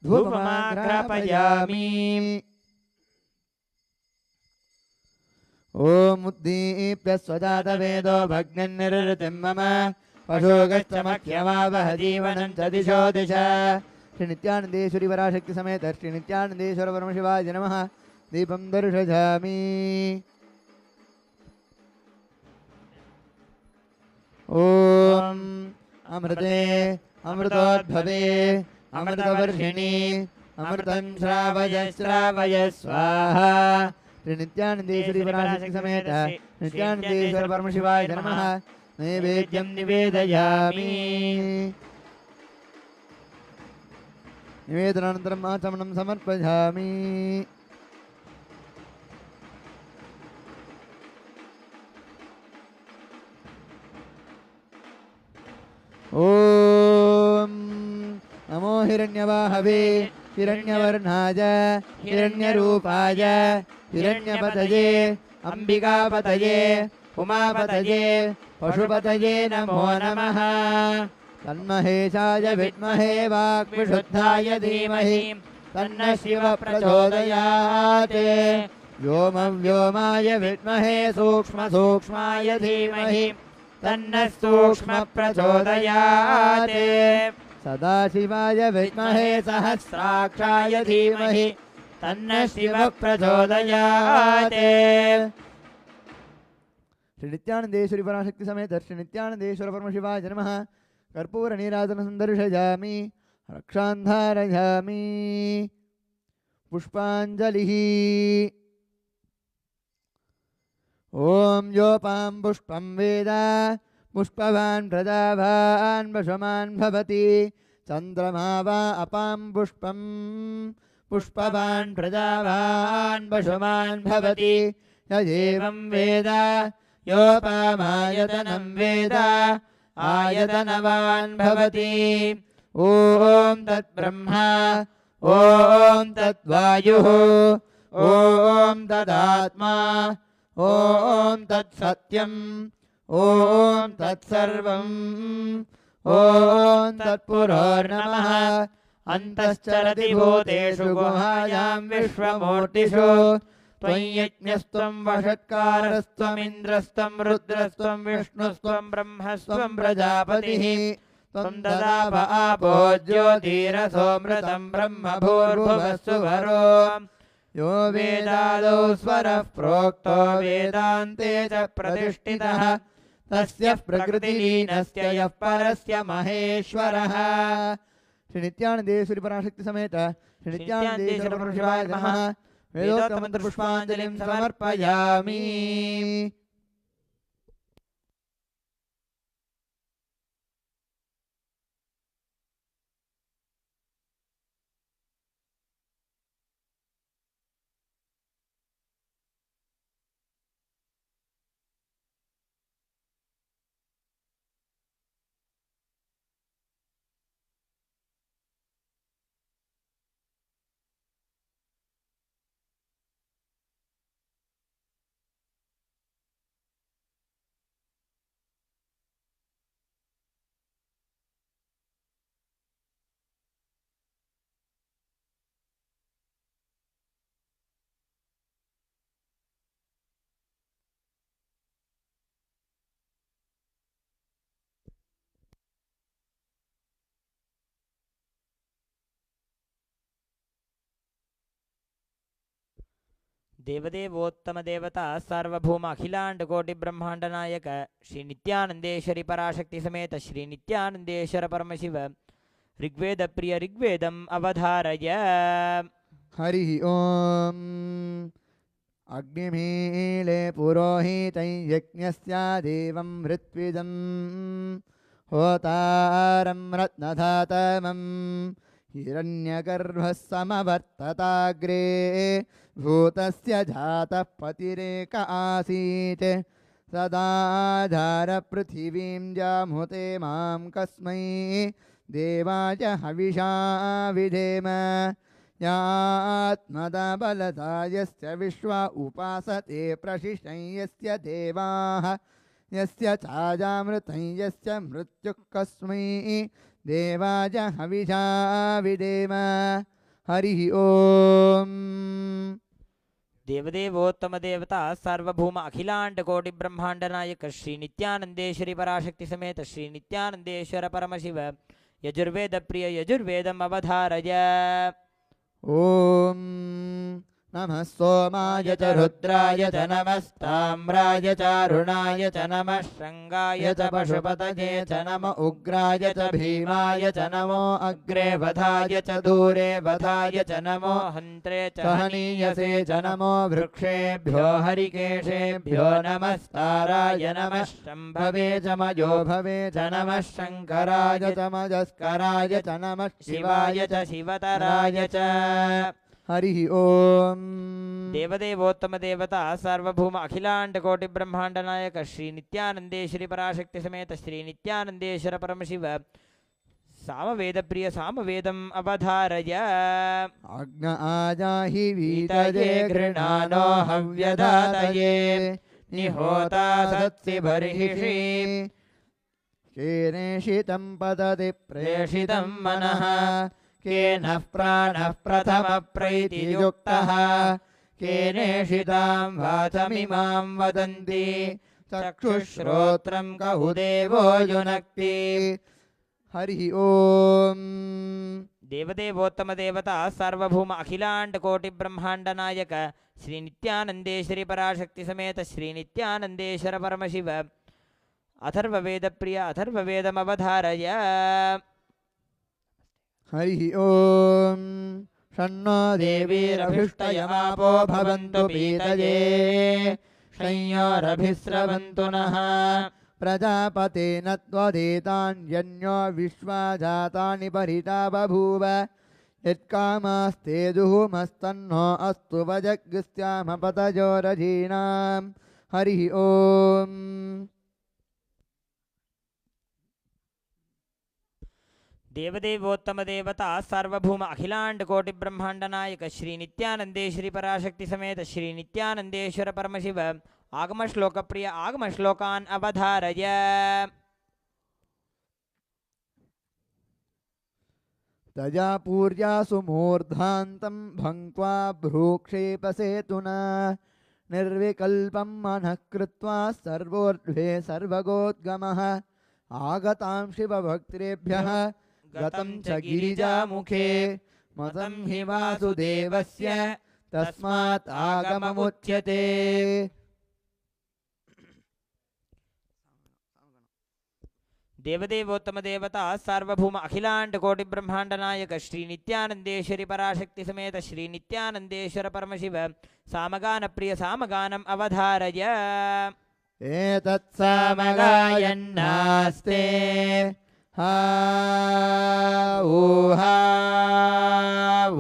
धूपमाग्रापयामि ॐ उद्दीप्य स्वजातवेदो भग्नन्निरृतिं मम पशुगश्चमख्यमावह जीवनं च दिशो दिश श्री नित्यानंदेश्वरी पराशक्ति समेत श्री नित्यानंदेश्वर परमशिवाय नमः दीपं दर्शयामि ॐ अमृते अमृतोद्भवे अमृतवर्षिणी अमृतं श्रावय श्रावय स्वाहा श्री नित्यानंदेश्वरी पराशक्ति समेत नित्यानंदेश्वर परमशिवाय नमः नैवेद्यं निवेदयामि निवेदनानन्तरम् आचमनं समर्पयामि ॐ नमो हिरण्यवाहवे हिरण्यवर्णाय हिरण्यरूपाय हिरण्यपतये अंबिकापतये उमापतये पशुपतये नमो नमः तन्महेशाय विद्महे वाक्विशुद्धाय धीमहि तन्नः शिवः प्रचोदयात् व्योमव्योमाय विद्महे सूक्ष्मसूक्ष्माय धीमहि तन्नः सूक्ष्मः प्रचोदयात् सदाशिवाय विद्महे सहस्राक्षाय धीमहि तन्नः शिवः प्रचोदयात् श्री नित्यानंदेश्वरी पराशक्ति समेत श्री नित्यानंदेश्वर परमशिवाय नमः कर्पूर नीराजनं दर्शयामि रक्षां धारयामि पुष्पाञ्जलिः ॐ योपां पुष्पं वेद पुष्पवान् प्रजावान् वशमान् भवति चन्द्रमा वा अपां पुष्पं पुष्पवान् प्रजावान् वशमान् भवति यदेवं वेद योपमायतनं वेद आयतनवान् भवति। ॐ तद्ब्रह्मा ॐ तद्वायुः ॐ तदात्मा ॐ तत्सत्यम् ॐ तत्सर्वम् ॐ तत्पुरोर्नमः। अन्तश्चरति भूतेषु गुहायां विश्वमूर्तिषु त्वं यज्ञस्त्वं वषट्कारस्त्वमिन्द्रस्त्वं रुद्रस्त्वं विष्णुस्त्वं ब्रह्मस्त्वं प्रजापतिः त्वं ददाप आपो ज्योतिरसोऽमृतं ब्रह्म भूर्भुवस्सुवरो। यो वेदादौ स्वरः प्रोक्तो वेदान्ते च प्रतिष्ठितः तस्य प्रकृतिलीनस्य यः परस्य महेश्वरः। श्री नित्यानंदेश्वरी पराशक्ति समेत श्री नित्यानंदेश्वर परमशिवाय नमः। वेदोक्तमंत्र पुष्पांजलिं समर्पयामि। देवदेवोत्तम देवता सार्वभौम अखिलांड कोटि ब्रह्मांड नायक श्री नित्यानंदेश्वरी पराशक्ति समेत श्री नित्यानंदेश्वर परमशिव ऋग्वेद प्रिय ऋग्वेदम अवधारय। हरि ओम। अग्निमीले पुरोहितं यज्ञस्य देवं ऋत्विजं होतारं रत्नधातमं हिरण्यगर्भः समवर्तताग्रे भूतस्य जातः पतिरेक आसीत् सदाधार पृथिवीं जामुते मां कस्मै देवाय हविषा विधेम यात्मदा बलदा यस्य विश्वा उपासते प्रशिषं यस्य देवाः यस्य चाजामृतं यस्य मृत्युः कस्मै देवाय हविषा विधेम। हरि ओम। देवदेवोत्तम देवता सार्वभौम अखिलांड कोटि ब्रह्मांड नायक श्री नित्यानंदेश्वरी पराशक्ति समेत श्री नित्यानंदेश्वर परमशिव यजुर्वेद प्रिय यजुर्वेदम अवधारय। ओम नमः सोमाय च रुद्राय च नमस्ताम्राय च अरुणाय च नमः शृंगाय च पशुपतये च नम उग्राय च भीमाय च नमो अग्रे वधाय च दूरे वधाय च नमो हन्त्रे च हनीयसे च नमो वृक्षेभ्यो हरिकेशेभ्यो नमस्ताराय नमः शम्भवे च मयो भवे च नमः शङ्कराय च मजस्कराय च नमः शिवाय च शिवतराय च। हरि ओम। देवदेवोत्तम देवता सार्वभौम अखिलांड कोटि ब्रह्मांड नायक श्री नित्यानंदेश्वरी पराशक्ति समेत श्री नित्यानंदेश्वर परमशिव सामवेद प्रिय सामवेदम अवधारय। अग्न आजाहि वीतये गृणानो हव्यदातये निहोता सत्सि बर्हिषि केनेषितं पतति प्रेषितं मनः केन प्राणः प्रथम प्रैतियुक्तः केनेषितां वाचमिमां वदन्ति चक्षुश्रोत्रं कहुदेवो युनक्ति। हरि ओम। देवदेवोत्तम देवता सार्वभौम अखिलांड कोटि ब्रह्मांड नायक श्री नित्यानंदेश्वरी पराशक्ति समेत श्री नित्यानंदेश्वर परमशिव अथर्ववेद प्रिय अथर्ववेदम अवधारय। हरि ओम। शन्नो देवीरभिष्टयमापो भवन्तु पीतये संयोरभिस्रवन्तु नः प्रजापतेन त्वदेतान्यन्यो विश्वा जातानि परिता बभूव यत्कामास्ते जुहुमस्तन्नो अस्तु वजग्स्यामपतजोरजीनां। हरिः ओम। देवदेवोत्तम देवता सार्वभौम अखिलांड कोटि ब्रह्मांड नायक श्री नित्यानंदेश्वरी पराशक्ति समेत श्री नित्यानंदेश्वर परमशिव आगम श्लोक प्रिय आगम श्लोकान् अवधारय। तजा पूर्यासु मूर्धान्तं भङ्क्त्वा भ्रूक्षेपसेतुना निर्विकल्पं मनः कृत्वा सर्वोर्ध्वे सर्वगोद्गमः आगतां शिवभक्तिरेभ्यः गतं च गिरिजामुखे मतं हि वासुदेवस्य तस्मात् आगममुच्यते। देवदेवोत्तम देवता सार्वभौम अखिलांड कोटि ब्रह्मांड नायक श्री नित्यानंदेश्वरी पराशक्ति समेत श्री नित्यानंदेश्वर परमशिव सामगान प्रिय सामगानम् अवधारय। एतत् सामगायन्नास्ते हा ऊहा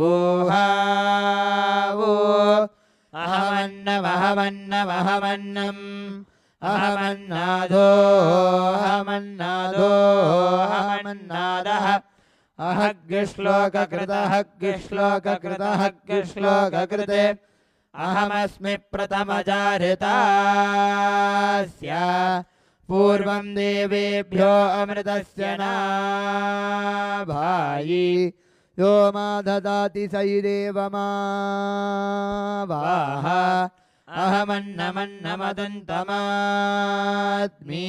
ऊहा वो अहमन्नमहमन्नमहमन्नम् अहमन्नादो अहमन्नादो अहमन्नादः अहग्श्लोककृतहग्श्लोककृतहग्श्लोककृते अहमस्मि प्रथमजारितास्य पूर्वं देवेभ्यो अमृतस्य नाभायि यो मा ददाति सैदेव मा वाह अहमन्नमन्नमदन्तमात्मि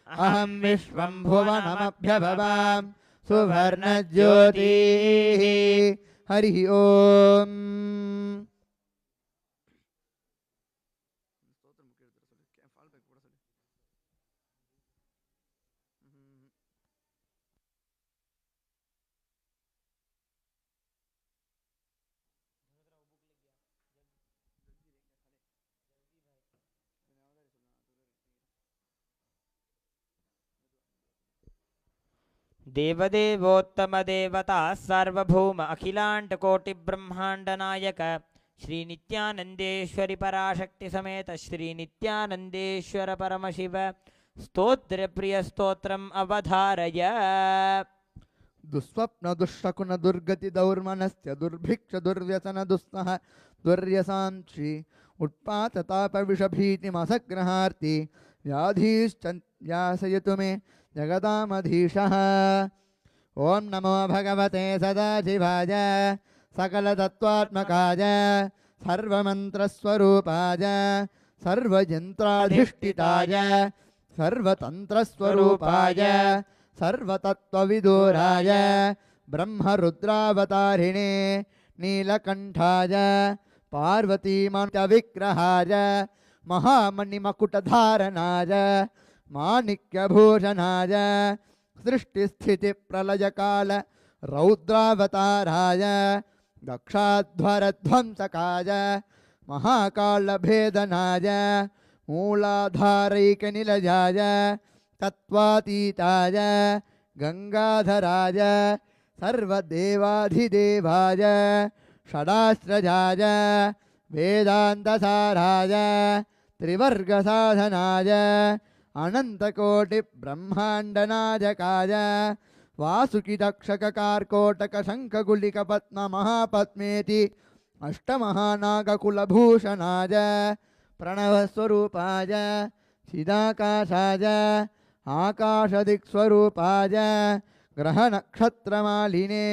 अहं विश्वं भुवनमभ्यभवां सुवर्णज्योतिः। हरिः ओम। देवदेवोत्तम देवता सार्वभौम अखिलांड कोटि ब्रह्मांड नायक श्री नित्यानंदेश्वरी पराशक्ति समेत श्री नित्यानंदेश्वर परमशिव स्तोत्र प्रिय स्तोत्रम् अवधारय। दुःस्वप्न दुःशकुन दुर्गति दौर्मनस्य दुर्भिक्ष दुर्व्यसन दुस्सह दुर्यसांक्षि उत्पात ताप विषभीतिमसग्रहार्ति व्याधीश्च व्यासयतु मे जगदामधीशः। ओम नमो भगवते सदाशिवाय सकलतत्त्वात्मकाय सर्वमन्त्रस्वरूपाय सर्वयन्त्राधिष्ठिताय सर्वतन्त्रस्वरूपाय सर्वतत्त्वविदूराय ब्रह्मरुद्रावतारिणे नीलकण्ठाय पार्वतीमन्तविग्रहाय महामणिमकुटधारणाय माणिक्यभूषणाय सृष्टिस्थितिप्रलयकाल रौद्रावताराय दक्षाध्वरध्वंसकाय महाकालभेदनाय मूलाधारैकनिलयाय तत्त्वातीताय गंगाधराय सर्वदेवाधिदेवाय षडाश्रजाय वेदान्तसाराय त्रिवर्गसाधनाय अनन्तकोटिब्रह्माण्डनायकाय वासुकिदक्षककार्कोटकशङ्खगुलिकपद्ममहापद्मेति अष्टमहानागकुलभूषणाय प्रणवस्वरूपाय चिदाकाशाय आकाशदिक्स्वरूपाय ग्रहनक्षत्रमालिने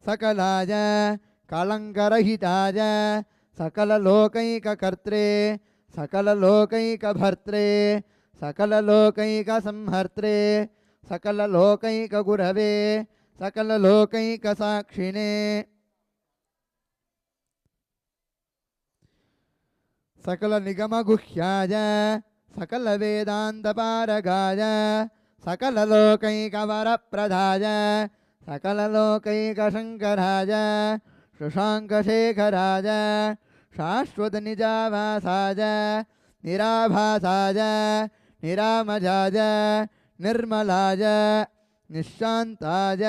सकलाय कलङ्करहिताय सकललोकैककर्त्रे सकललोकैकभर्त्रे सकललोकैकसंहर्त्रे सकललोकैकगुरवे सकललोकैकसाक्षिणे सकलनिगमगुह्याय सकलवेदान्तपारगाय सकललोकैकवरप्रदाय सकललोकैकशङ्कराय शशाङ्कशेखराय शाश्वतनिजावासाय निराभासाय निरामजाय निर्मलाय निश्शान्ताय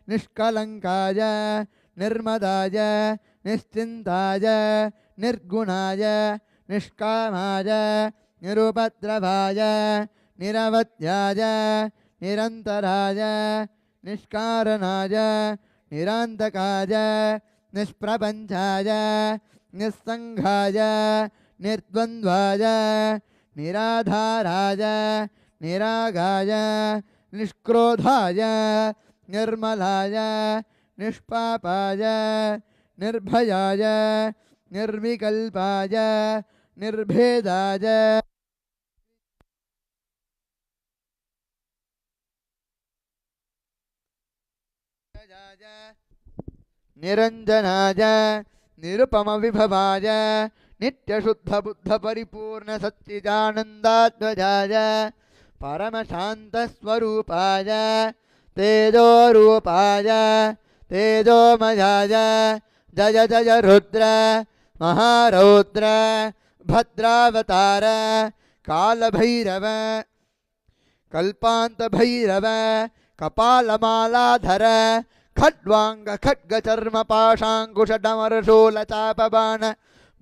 निष्कलङ्काय निर्मदाय निश्चिन्ताय निर्गुणाय निष्कामाय निरुपद्रवाय निरवध्याय निरन्तराय निष्कारणाय निरान्तकाय निष्प्रपञ्चाय निस्सङ्घाय निर्द्वन्द्वाय निराधाराय निरागाय निष्क्रोधाय निर्मलाय निष्पापाय निर्भयाय निर्विकल्पाय निर्भेदाय निरञ्जनाय निरुपमविभवाय नित्यशुद्धबुद्धपरिपूर्णसच्चिदानन्दात्मजाय परमशान्तस्वरूपाय तेजोरूपाय तेजोमयाय जय जय रुद्र महारौद्र भद्रावतार कालभैरव कल्पान्तभैरव कपालमालाधर खड्वांग खड्गचर्म पाशाङ्कुशडमरशूलचापबाण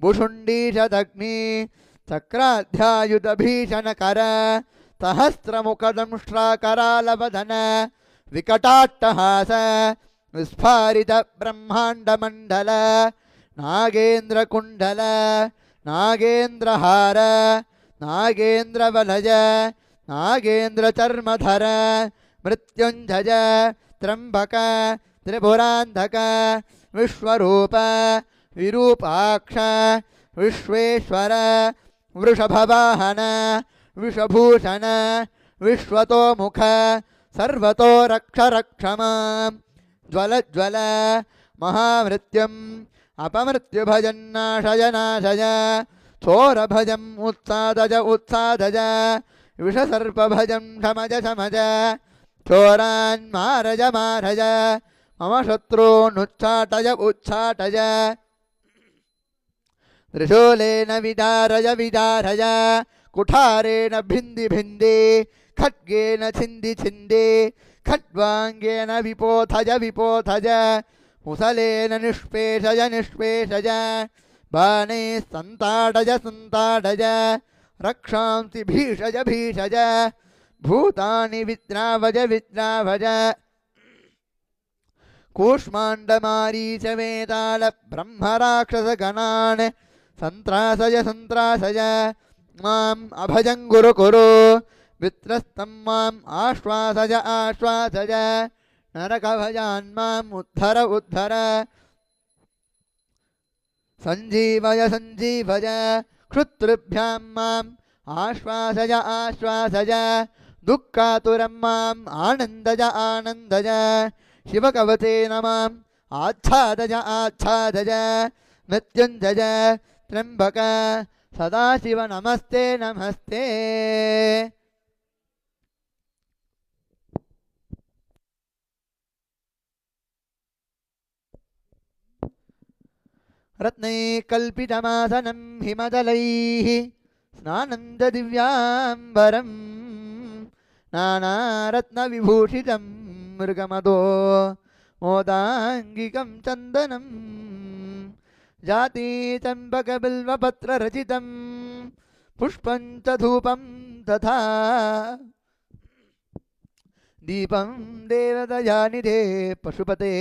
भुषुण्डीशदग्नि चक्राध्यायुधभीषणकर सहस्रमुखदंष्ट्राकरालवदन विकटाट्टहास विस्फारित ब्रह्माण्डमण्डल नागेन्द्रकुण्डल नागेन्द्रहार नागेन्द्रवलय नागेन्द्रचर्मधर मृत्युञ्जय त्र्यम्बक त्रिपुरान्धक विश्वरूप विरूपाक्ष विश्वेश्वर वृषभवाहन विषभूषण विश्वतोमुख सर्वतो रक्ष रक्ष मां ज्वल ज्वल महामृत्युम् अपमृत्युभजन्नाशय नाशय चोरभजम् उत्सादज उत्सादज विषसर्पभजं शमज शमज चोरान् मारज मारज मम शत्रूनुच्चाटय उच्चाटय त्रिशूलेन विदारय विदारय कुठारेण भिन्दि भिन्दि खड्गेन छिन्दि छिन्दि खड्वाङ्गेन विपोथज विपोथज मुसलेन निष्पेषय निष्पेषय बाणे सन्ताडज सन्ताडज रक्षांसि भीषज भीषज भूतानि विद्रावज विद्रावज कूष्माण्डमारीच वेताल ब्रह्मराक्षसगणान् सन्त्रासय सन्त्रासय माम् अभजं गुरु कुरु वित्रस्तं माम् आश्वासय आश्वासय नरकभयान् माम् उद्धर उद्धर सञ्जीवय सञ्जीवय क्षुत्रुभ्यां माम् आश्वासय आश्वासय दुःखातुरं माम् आनन्दय आनन्दय शिवकवचे नमाम् आच्छादय आच्छादय मृत्युञ्जय त्र्यम्बक सदाशिव नमस्ते नमस्ते रत्नैकल्पितमासनं हिमदलैः स्नानं च दिव्याम्बरं नानारत्नविभूषितं मृगमदो मोदाङ्गिकं चन्दनं जातीचम्पकबिल्वपत्ररचितं पुष्पं च धूपं तथा दीपं देवदयानिधे पशुपते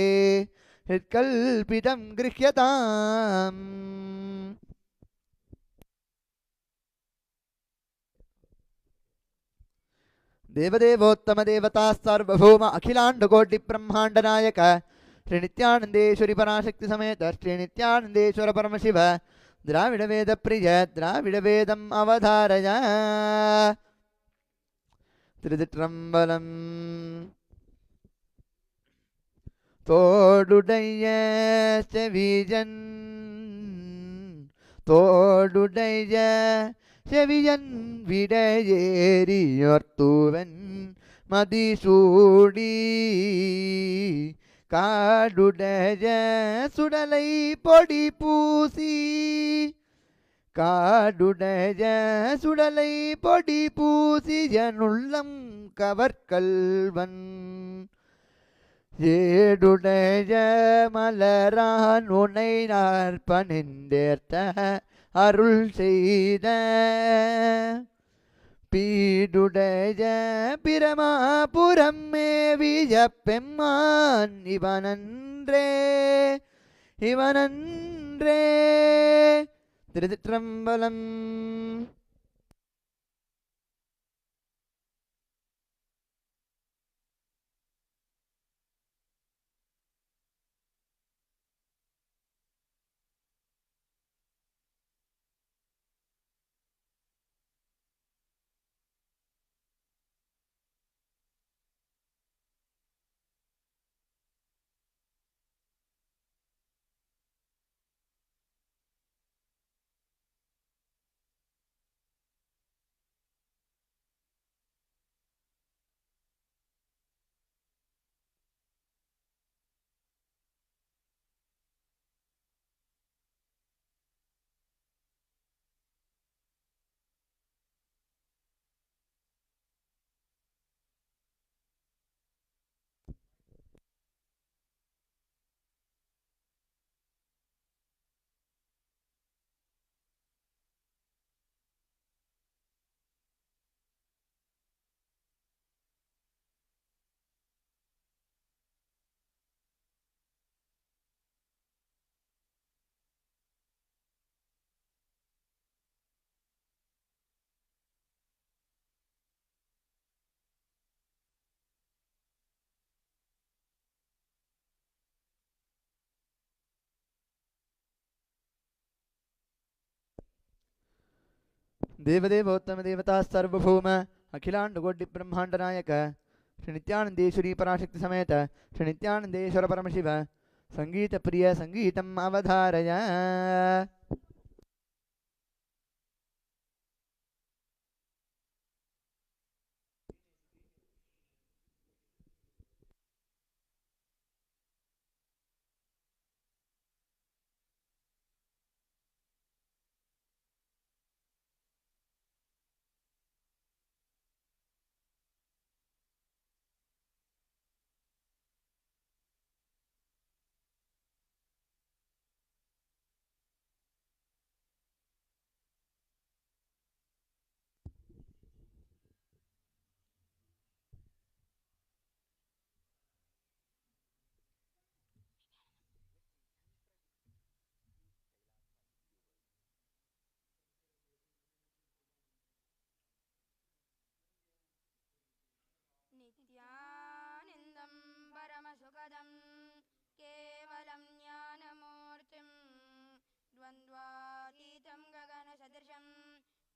हृत्कल्पितं गृह्यताम् देवदेवोत्तम देवता सार्वभौम अखिलांडकोटि ब्रह्मांड नायक श्री नित्यानंदेश्वरी पराशक्ति समेत श्री नित्यानंदेश्वर परमशिव द्राविड वेद प्रिय द्राविड वेदम अवधारय त्रिदिट्रम्बलम तोडुडय्य सेविजन तोडुडय्य செவியன் விடையேறியோர்த்துவன் மதிசூடி காடுடைய சுடலை பொடி பூசி காடுடைய சுடலை பொடி பூசியனுள்ளம் கவர்கல்வன் ஏடுடைய மலரான் உனை நாற்பனிந்தேர்த்த அருள் செய்த பீடுடைய பிரமாபுரம் மேவிய பெம்மான் இவனன்றே இவனன்றே. திருச்சிற்றம்பலம். देवदेवोत्तम देवता सर्वभौम अखिलांड कोटि ब्रह्मांड नायक श्री नित्यानंदेश्वरी पराशक्ति समेत श्री नित्यानंदेश्वर परमशिव संगीत प्रिय संगीतम अवधारय. नित्यानन्दं परमसुखदं केवलं ज्ञानमूर्तिं द्वन्द्वातीतं गगनसदृशं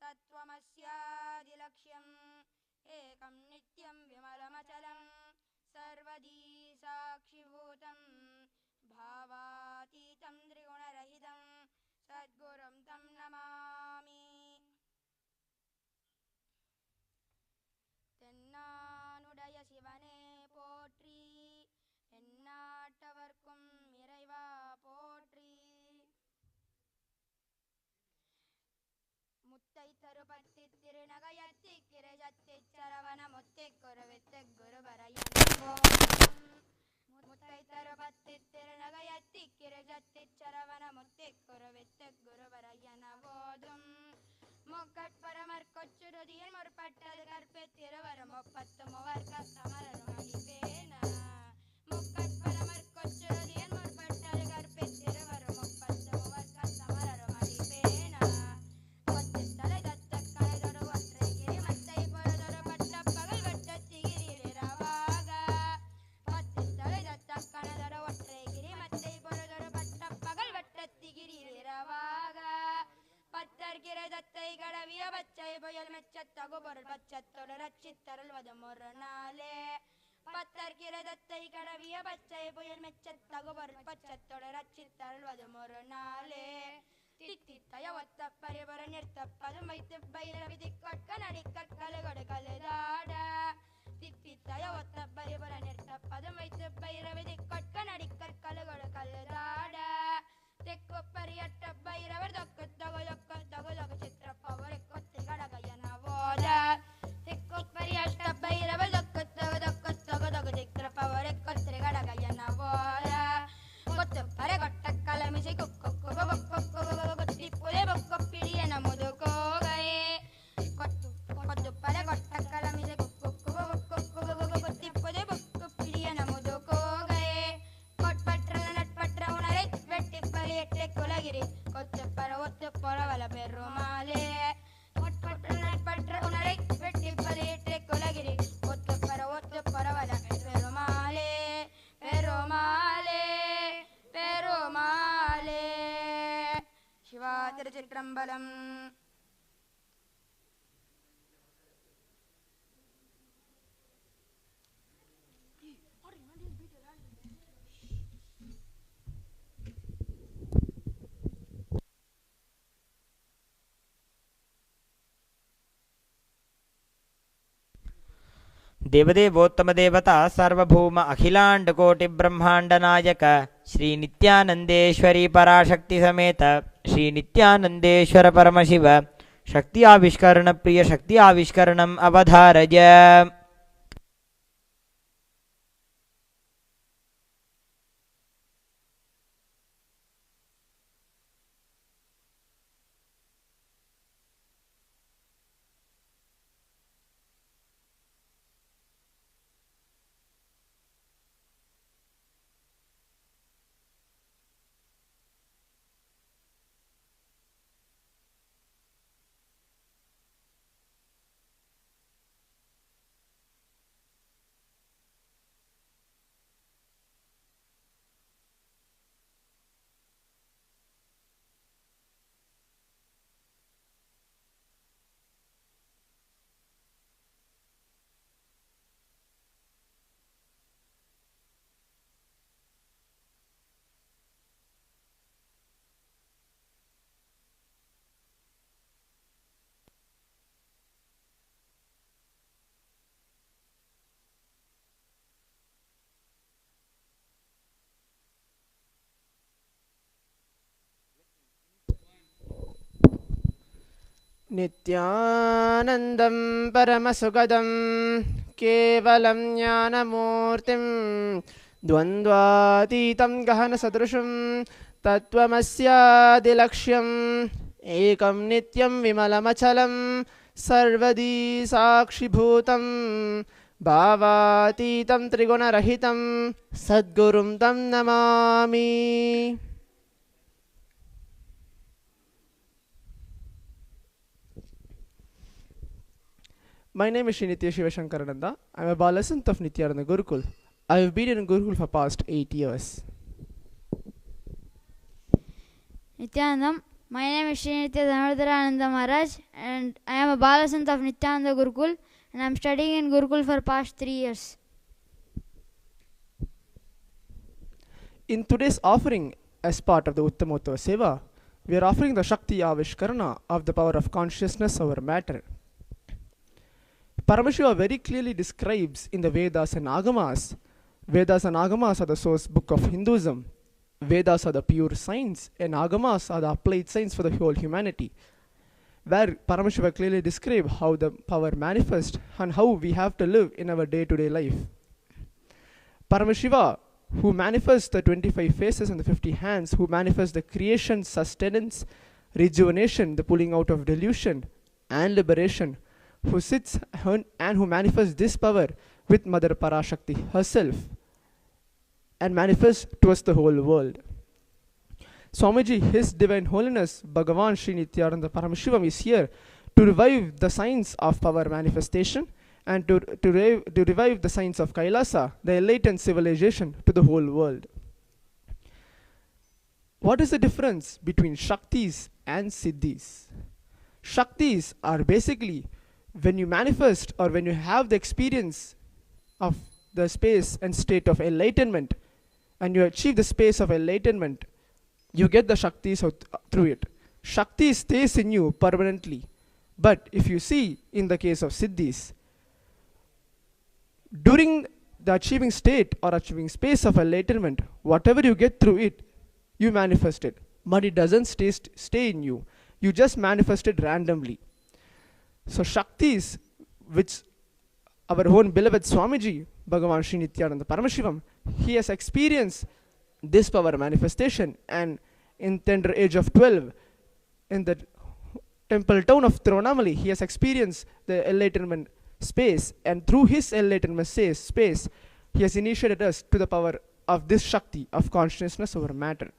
तत्त्वमस्यादिलक्ष्यम् एकं नित्यं विमलमचलं सर्वदी साक्षिभूतं भावातीतं त्रिगुणरहितं सद्गुरुं तं नमामि. தென்னானுடைய சிவனே போற்றி, எந்நாட்டவர்க்கும் இறைவா போற்றி. முத்தை தருபத்தி திருநகையத்தி கிரஜத்தி சரவண முத்தை குருவித்து குருபரையன் முத்தை தருபத்தி திருநகையத்தி கிரஜத்தி சரவண முத்தை குருவித்து குருபரையன போதும் முக்கட்பரமர் கொச்சுருதியில் முற்பட்டது கற்பித்திருவரும் முப்பத்து மூவர் கஸ்தமரரும் அடிப்பேன. முக்கட்பரமர் கொச்சுருதியில் முற்பட்டது கற்பித்திருவரும் முப்பத்து மூவர் கஸ்தமரரும் அடிப்பேன. ஒத்தித்தலை தத்த கனைதொரு ஒற்றை கிரி மத்தை பொருதொரு பட்ட பகல் வட்டத்திகிரியில் இரவாக. ஒத்தித்தலை தத்த கனைதொரு ஒற்றை கிரி மத்தை பொருதொரு பட்ட பகல் வட்டத்திகிரியில் இரவாக. பத்தர்கிரை தத்தை கடவிய பச்சை புயல் மெச்சத்தகு பொருள் பச்சத்தொடு ரட்சித்தருள்வதும் ஒரு நாளே. பத்தர்கிரை தத்தை கடவிய பச்சை புயல் மெச்சத்தகு பொருள் பச்சத்தொடு ரட்சித்தருள்வதும் ஒரு நாளே. தித்தித்தய ஒத்த பரிபுர நிறுத்தப்பதும் வைத்து பைரவி திக்கொட்க நடிக்கற்கலை கொடுக்கலுதாட. தித்தித்தய ஒத்த பரிபுர நிறுத்தப்பதும் வைத்து பைரவி திக்கொட்க நடிக்கற்கலை கொடுக்கலுதாட. தெக்கு பரியட்ட பைரவர் தொக்கு தொகு தொக்கு தொகு தொகு சித்திரப்பவரை கொத்தி கடகையன போத. தெக்கு பரியட்ட பைரவர் தொக்கு தொகு தொக்கு தொகு தொகு சித்திரப்பவரை கொத்தி கடகையன போத. கொத்து பறை கொட்ட கலமிசை குக்கு குத்தி புலே பொக்கு திருச்சிற்றம்பலம். देवदेवोत्तम देवता सार्वभौम अखिलांड कोटि ब्रह्मांड नायक श्री नित्यानंदेश्वरी पराशक्ति समेत श्री नित्यानंदेश्वर परमशिव शक्ति आविष्करण प्रिय शक्ति आविष्करणम अवधारय. नित्यानन्दं परमसुखदं केवलं ज्ञानमूर्तिं द्वन्द्वातीतं गहनसदृशं तत्त्वमस्यादिलक्ष्यम् एकं नित्यं विमलमचलं सर्वदी साक्षिभूतं भावातीतं त्रिगुणरहितं सद्गुरुं तं Namami. My name is Sri Nithya Shivashankarananda. I am a Balasant of Nithyananda Gurukul. I have been in Gurukul for past 8 years. Nithyanandam. My name is Sri Nithya Dhanvardharananda Maharaj and I am a Balasant of Nithyananda Gurukul and I am studying in Gurukul for past 3 years. In today's offering, as part of the Uttamottava Seva, we are offering the Shakti Avishkarana of the power of consciousness over matter. Paramashiva very clearly describes in the Vedas and Agamas. Vedas and Agamas are the source book of Hinduism. Vedas are the pure science and Agamas are the applied science for the whole humanity. Where Paramashiva clearly describes how the power manifests and how we have to live in our day-to-day life. Paramashiva, who manifests the 25 faces and the 50 hands, who manifests the creation, sustenance, rejuvenation, the pulling out of delusion and liberation, who sits and who manifests this power with Mother Parashakti herself and manifests towards the whole world. Swamiji, His Divine Holiness Bhagavan Sri Nithyananda Paramashivam is here to revive the science of power manifestation and to revive the science of Kailasa, the enlightened civilization, to the whole world. What is the difference between Shaktis and Siddhis? Shaktis are basically when you manifest or when you have the experience of the space and state of enlightenment and you achieve the space of enlightenment, you get the Shaktis through it. Shakti stays in you permanently. But if you see in the case of Siddhis, during the achieving state or achieving space of enlightenment, whatever you get through it, you manifest it. But it doesn't stay in you. You just manifest it randomly. So Shaktis, which our own beloved Swamiji, Bhagavan Sri Nithyananda Paramashivam, he has experienced this power manifestation, and in tender age of 12, in the temple town of Tirunamali, he has experienced the enlightenment space, and through his enlightenment space, he has initiated us to the power of this Shakti, of consciousness over matter.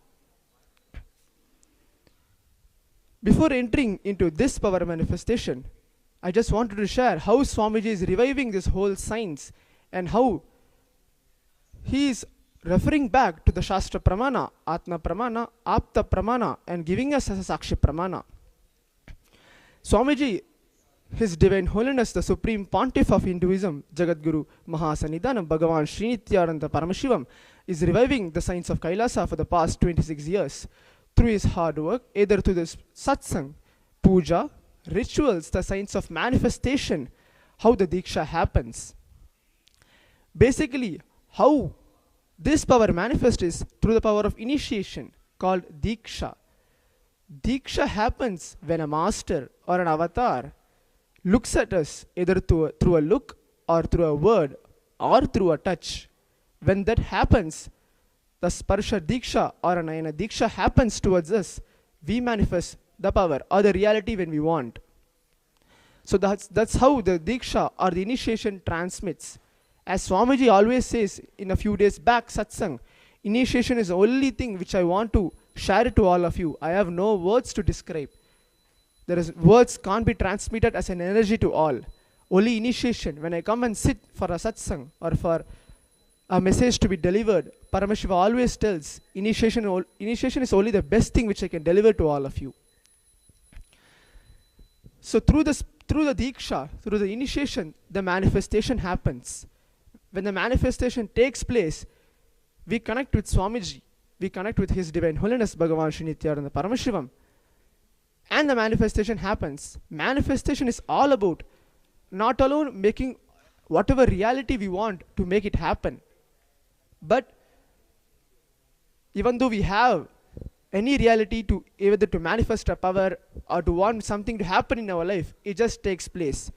Before entering into this power manifestation, I just wanted to share how Swamiji is reviving this whole science and how he is referring back to the Shastra Pramana, Atma Pramana, Apta Pramana, and giving us as a Sakshi Pramana. Swamiji, His Divine Holiness, the Supreme Pontiff of Hinduism, Jagadguru Mahasanidhanam Bhagavan Sri Nithyananda Paramashivam, is reviving the science of Kailasa for the past 26 years through his hard work, either through this Satsang, Puja, rituals, the science of manifestation, how the Diksha happens. Basically, how this power manifests is through the power of initiation called Diksha. Diksha happens when a master or an avatar looks at us either through a look or through a word or through a touch. When that happens, the Sparsha Diksha or an Ayana Diksha happens towards us, we manifest the power or the reality when we want. So that's how the Diksha or the initiation transmits. As Swamiji always says in a few days back, Satsang, initiation is the only thing which I want to share it to all of you. I have no words to describe. Words can't be transmitted as an energy to all. Only initiation. When I come and sit for a Satsang or for a message to be delivered, Paramashiva always tells, initiation is only the best thing which I can deliver to all of you. So through the Diksha, through the initiation, the manifestation happens. When the manifestation takes place, we connect with Swamiji, we connect with His Divine Holiness Bhagavan Sri Nithyananda Paramashivam, and the manifestation happens. Manifestation is all about not alone making whatever reality we want to make it happen, but even though we have any reality to either to manifest a power or to want something to happen in our life, it just takes place.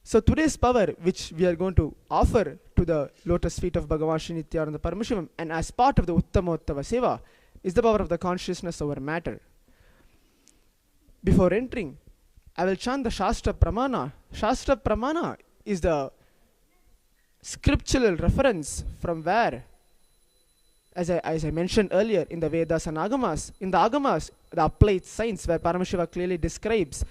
So today's power which we are going to offer to the lotus feet of Bhagavan Sri Nithyananda Paramashivam and as part of the Uttamottava Seva is the power of the consciousness over matter. Before entering, I will chant the Shastra Pramana. Shastra Pramana is the scriptural reference from where, as I mentioned earlier, in the Vedas and Agamas, in the Agamas, the applied science where Paramashiva clearly describes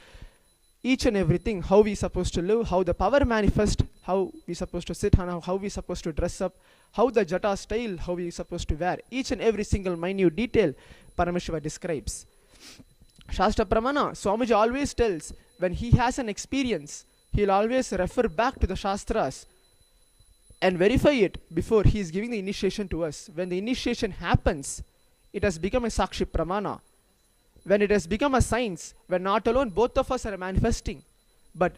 each and everything, how we supposed to live, how the power manifests, how we supposed to sit, how we supposed to dress up, how the jata style, how we supposed to wear. Each and every single minute detail Paramashiva describes. Shastra Pramana, Swamiji always tells, when he has an experience, he'll always refer back to the Shastras and verify it before he is giving the initiation to us. When the initiation happens, it has become a Sakshi Pramana. When it has become a science, when not alone both of us are manifesting, but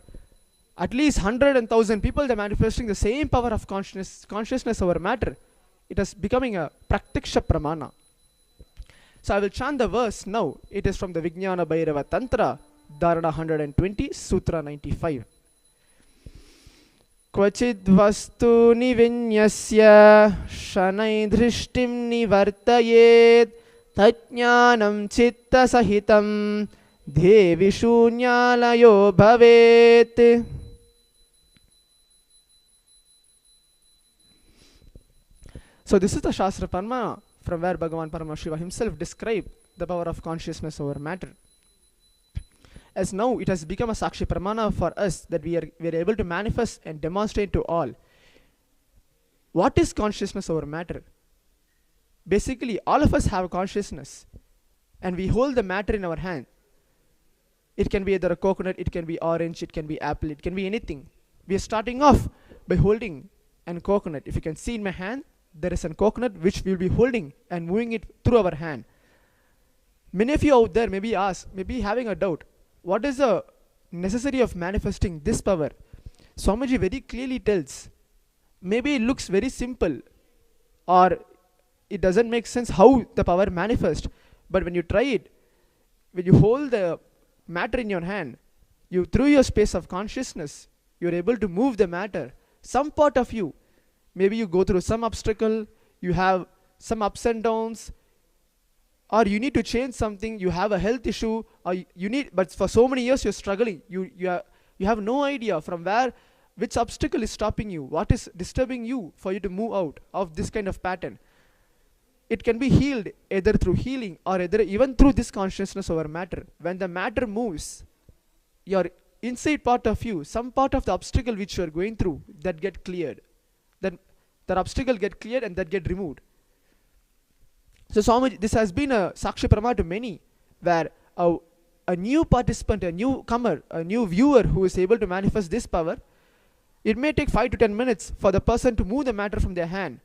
at least 100 and 1,000 people are manifesting the same power of consciousness over matter, it is becoming a Praktiksha Pramana. So I will chant the verse now. It is from the Vijnana Bhairava Tantra, Dharana 120, Sutra 95. Kvachid vastuni vinyasya shanai dhrishtim nivartayet Tajnanam chitta sahitam devi shunyalayo bhavet. So this is the Shastra Pramana from where Bhagavan Paramashiva himself described the power of consciousness over matter. As now it has become a Sakshi Pramana for us that we are able to manifest and demonstrate to all. What is consciousness over matter? Basically, all of us have consciousness and we hold the matter in our hand. It can be either a coconut, it can be orange, it can be apple, it can be anything. We are starting off by holding a coconut. If you can see in my hand, there is a coconut which we will be holding and moving it through our hand. Many of you out there may be having a doubt. What is the necessity of manifesting this power? Swamiji very clearly tells. Maybe it looks very simple or it doesn't make sense how the power manifests. But when you try it, when you hold the matter in your hand, through your space of consciousness, you're able to move the matter. Some part of you, maybe you go through some obstacle, you have some ups and downs, or you need to change something, you have a health issue, or but for so many years you're struggling. You have no idea from which obstacle is stopping you, what is disturbing you for you to move out of this kind of pattern. It can be healed either through healing or even through this consciousness over matter. When the matter moves, your inside part of you, some part of the obstacle which you are going through, that get cleared. that obstacle get cleared and that get removed. So Swamiji, this has been a Sakshi Parama to many, where a new participant, a newcomer, a new viewer who is able to manifest this power, it may take 5 to 10 minutes for the person to move the matter from their hand,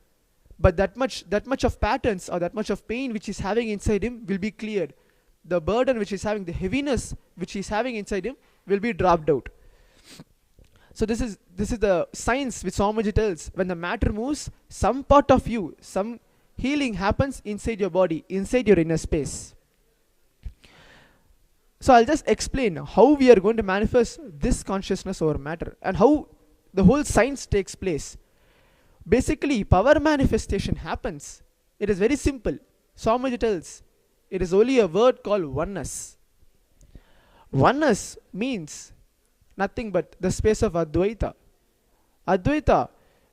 but that much of patterns or that much of pain which he's having inside him will be cleared. The burden which he's having, the heaviness which he's having inside him will be dropped out. So this is the science which Swamiji tells. When the matter moves, some part of you, some healing happens inside your body, inside your inner space. So I'll just explain how we are going to manifest this consciousness over matter and how the whole science takes place. Basically, power manifestation happens. It is very simple. Swamiji tells, it is only a word called oneness. Oneness means nothing but the space of Advaita. Advaita,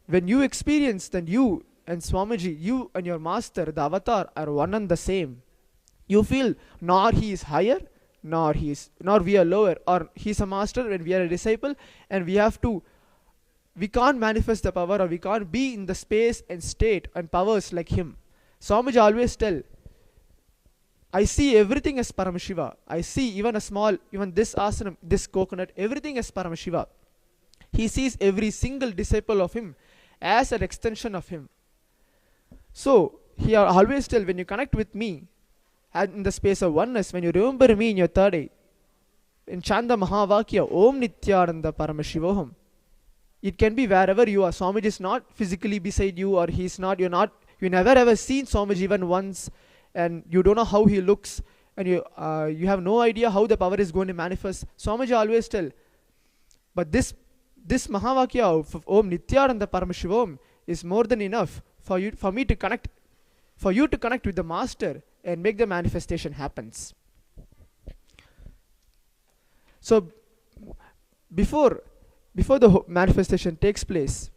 when you experience, then you and Swamiji, you and your master, the avatar, are one and the same. You feel nor he is higher, nor we are lower, or he is a master and we are a disciple, and we can't manifest the power, or we can't be in the space and state and powers like him. Swamiji always tell, I see everything as Paramashiva. I see even this asanam, this coconut, everything as Paramashiva. He sees every single disciple of him as an extension of him. So, he always tell, when you connect with me, and in the space of oneness, when you remember me in your third eye, in Chanda Mahavakya, Om Nithyananda Paramashivoham, it can be wherever you are. Swamiji is not physically beside you, or you never ever seen Swamiji even once, and you don't know how he looks, and you have no idea how the power is going to manifest. Swamiji always tell, but this Mahavakya of Om Nithyananda Paramashivoham is more than enough for you to connect with the master and make the manifestation happens. So before the manifestation takes place,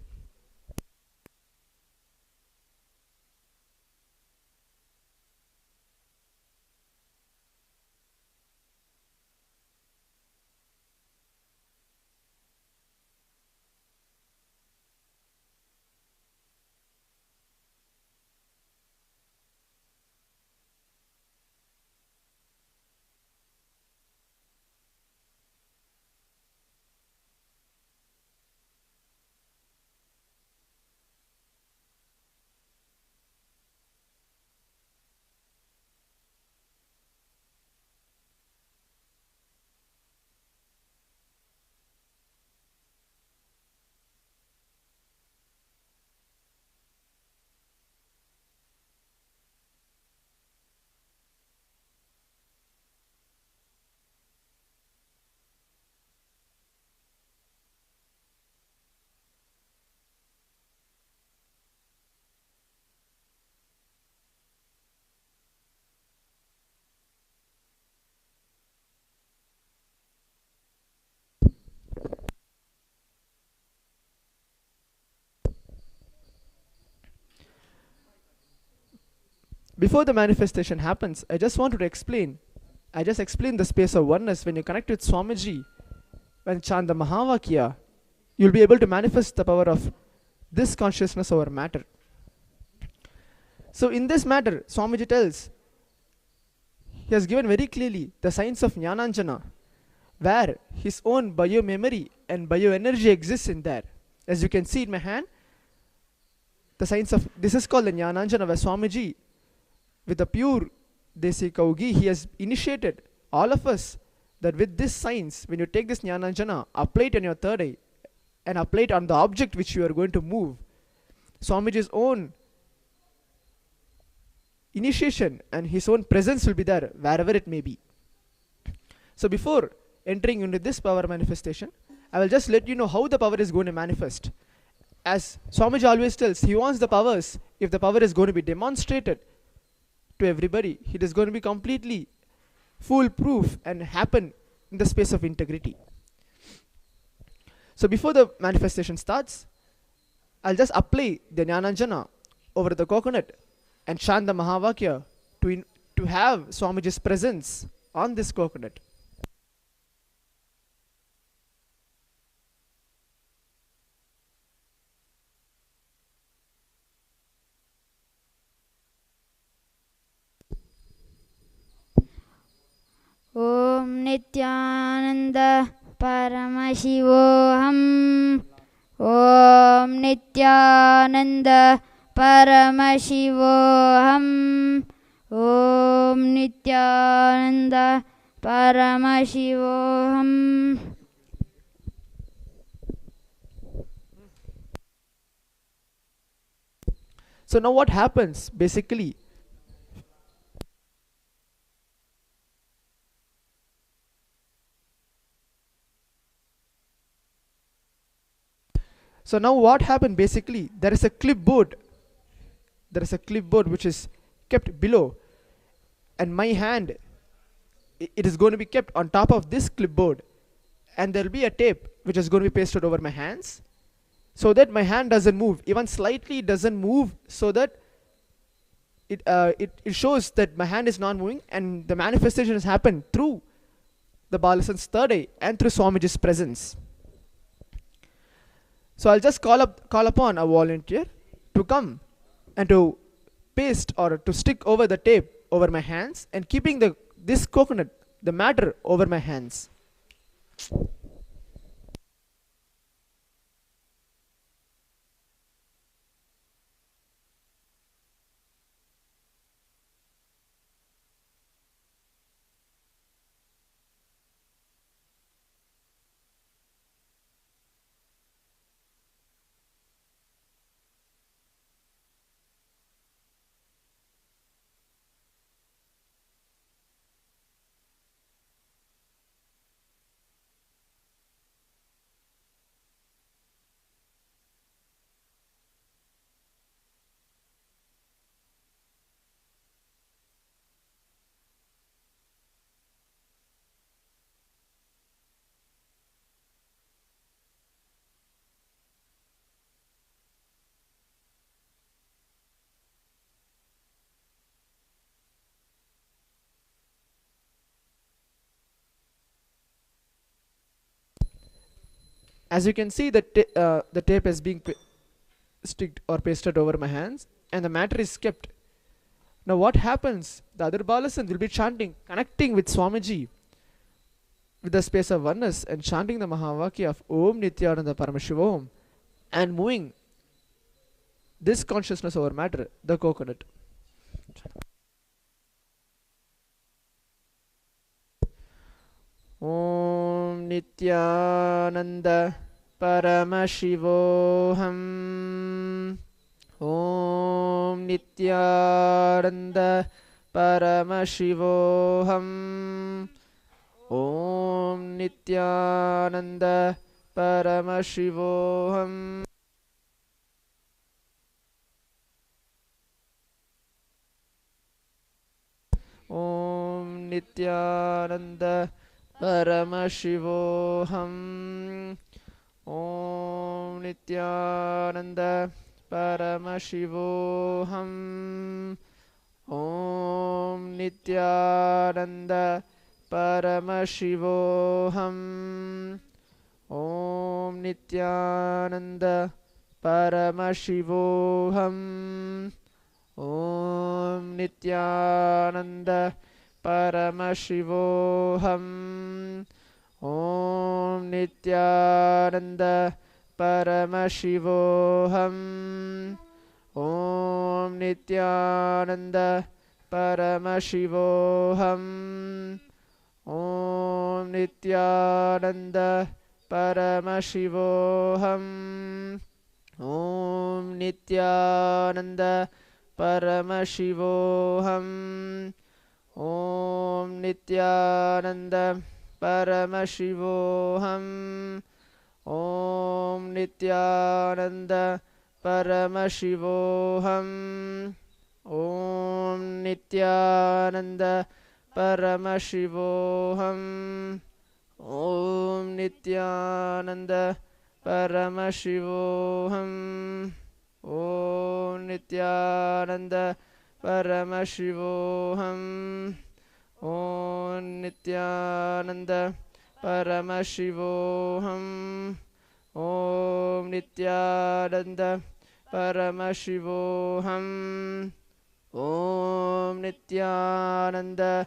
before the manifestation happens, I just wanted to explain. I just explained the space of oneness. When you connect with Swamiji, when Chanda Mahavakya, you'll be able to manifest the power of this consciousness over matter. So in this matter, Swamiji tells, he has given very clearly the science of Jnananjana, where his own bio-memory and bio-energy exists in there. As you can see in my hand, the science of, this is called the Jnananjana, where Swamiji, with a pure Desi Kaugi, he has initiated all of us that with this science, when you take this Jnananjana, apply it on your third eye and apply it on the object which you are going to move. Swamiji's own initiation and his own presence will be there wherever it may be. So before entering into this power manifestation, I will just let you know how the power is going to manifest. As Swamiji always tells, he wants the powers, if the power is going to be demonstrated to everybody, it is going to be completely foolproof and happen in the space of integrity. So before the manifestation starts, I'll just apply the Jnananjana over the coconut and chant the Mahavakya to have Swamiji's presence on this coconut. Nithyananda Paramashivoham. Om Nithyananda Paramashivoham. Om Nithyananda Paramashivoham. So now what happens basically? So now what happened basically? There is a clipboard. There is a clipboard which is kept below, and my hand, it is going to be kept on top of this clipboard, and there will be a tape which is going to be pasted over my hands, so that my hand doesn't move, even slightly doesn't move, so that it shows that my hand is not moving, and the manifestation has happened through the Balasan's third eye and through Swamiji's presence. So I'll just call upon a volunteer to come and to paste or to stick over the tape over my hands, and keeping this coconut, the matter, over my hands. As you can see, the tape is being sticked or pasted over my hands, and the matter is kept. Now what happens? The other Balasan will be chanting, connecting with Swamiji with the space of oneness, and chanting the Mahavakya of Om Nithyananda Paramashivoham, and moving this consciousness over matter, the coconut. Om Nithyananda Paramashivoham. Om Nithyananda Paramashivoham. Om Nithyananda Paramashivoham. Om Nithyananda Paramashivoham. Om Nithyananda Paramashivoham. Om Nithyananda Paramashivoham. Om Nithyananda Paramashivoham. Om Nithyananda Paramashivoham. Om Nithyananda Paramashivoham. Om Nithyananda Paramashivoham. Om Nithyananda Paramashivoham. Om Nithyananda Paramashivoham. Om Nithyananda Paramashivoham. Om Nithyananda Paramashivoham. Om Nithyananda Paramashivoham. Om Nithyananda Paramashivoham. Om Nithyananda Paramashivoham. Om Nithyananda Paramashivoham. Om Nithyananda Paramashivoham. Om Nithyananda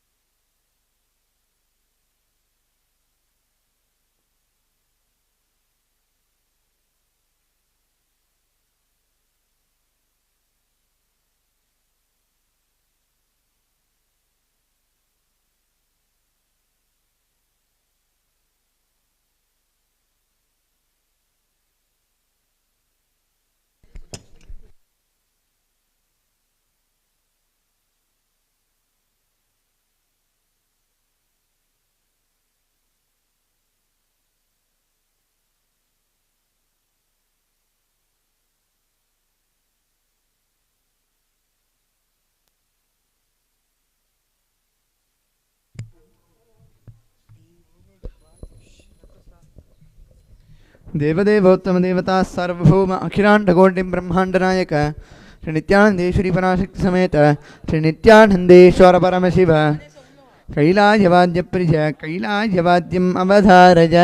देवदेवोत्तमदेवता सार्वभौम अखिलाण्डकोटिब्रह्माण्डनायक श्री नित्यानन्देश्वरी पराशक्ति समेत श्री नित्यानन्देश्वर परमशिव कैलायवाद्यप्रिय कैलायवाद्यम् अवधारय।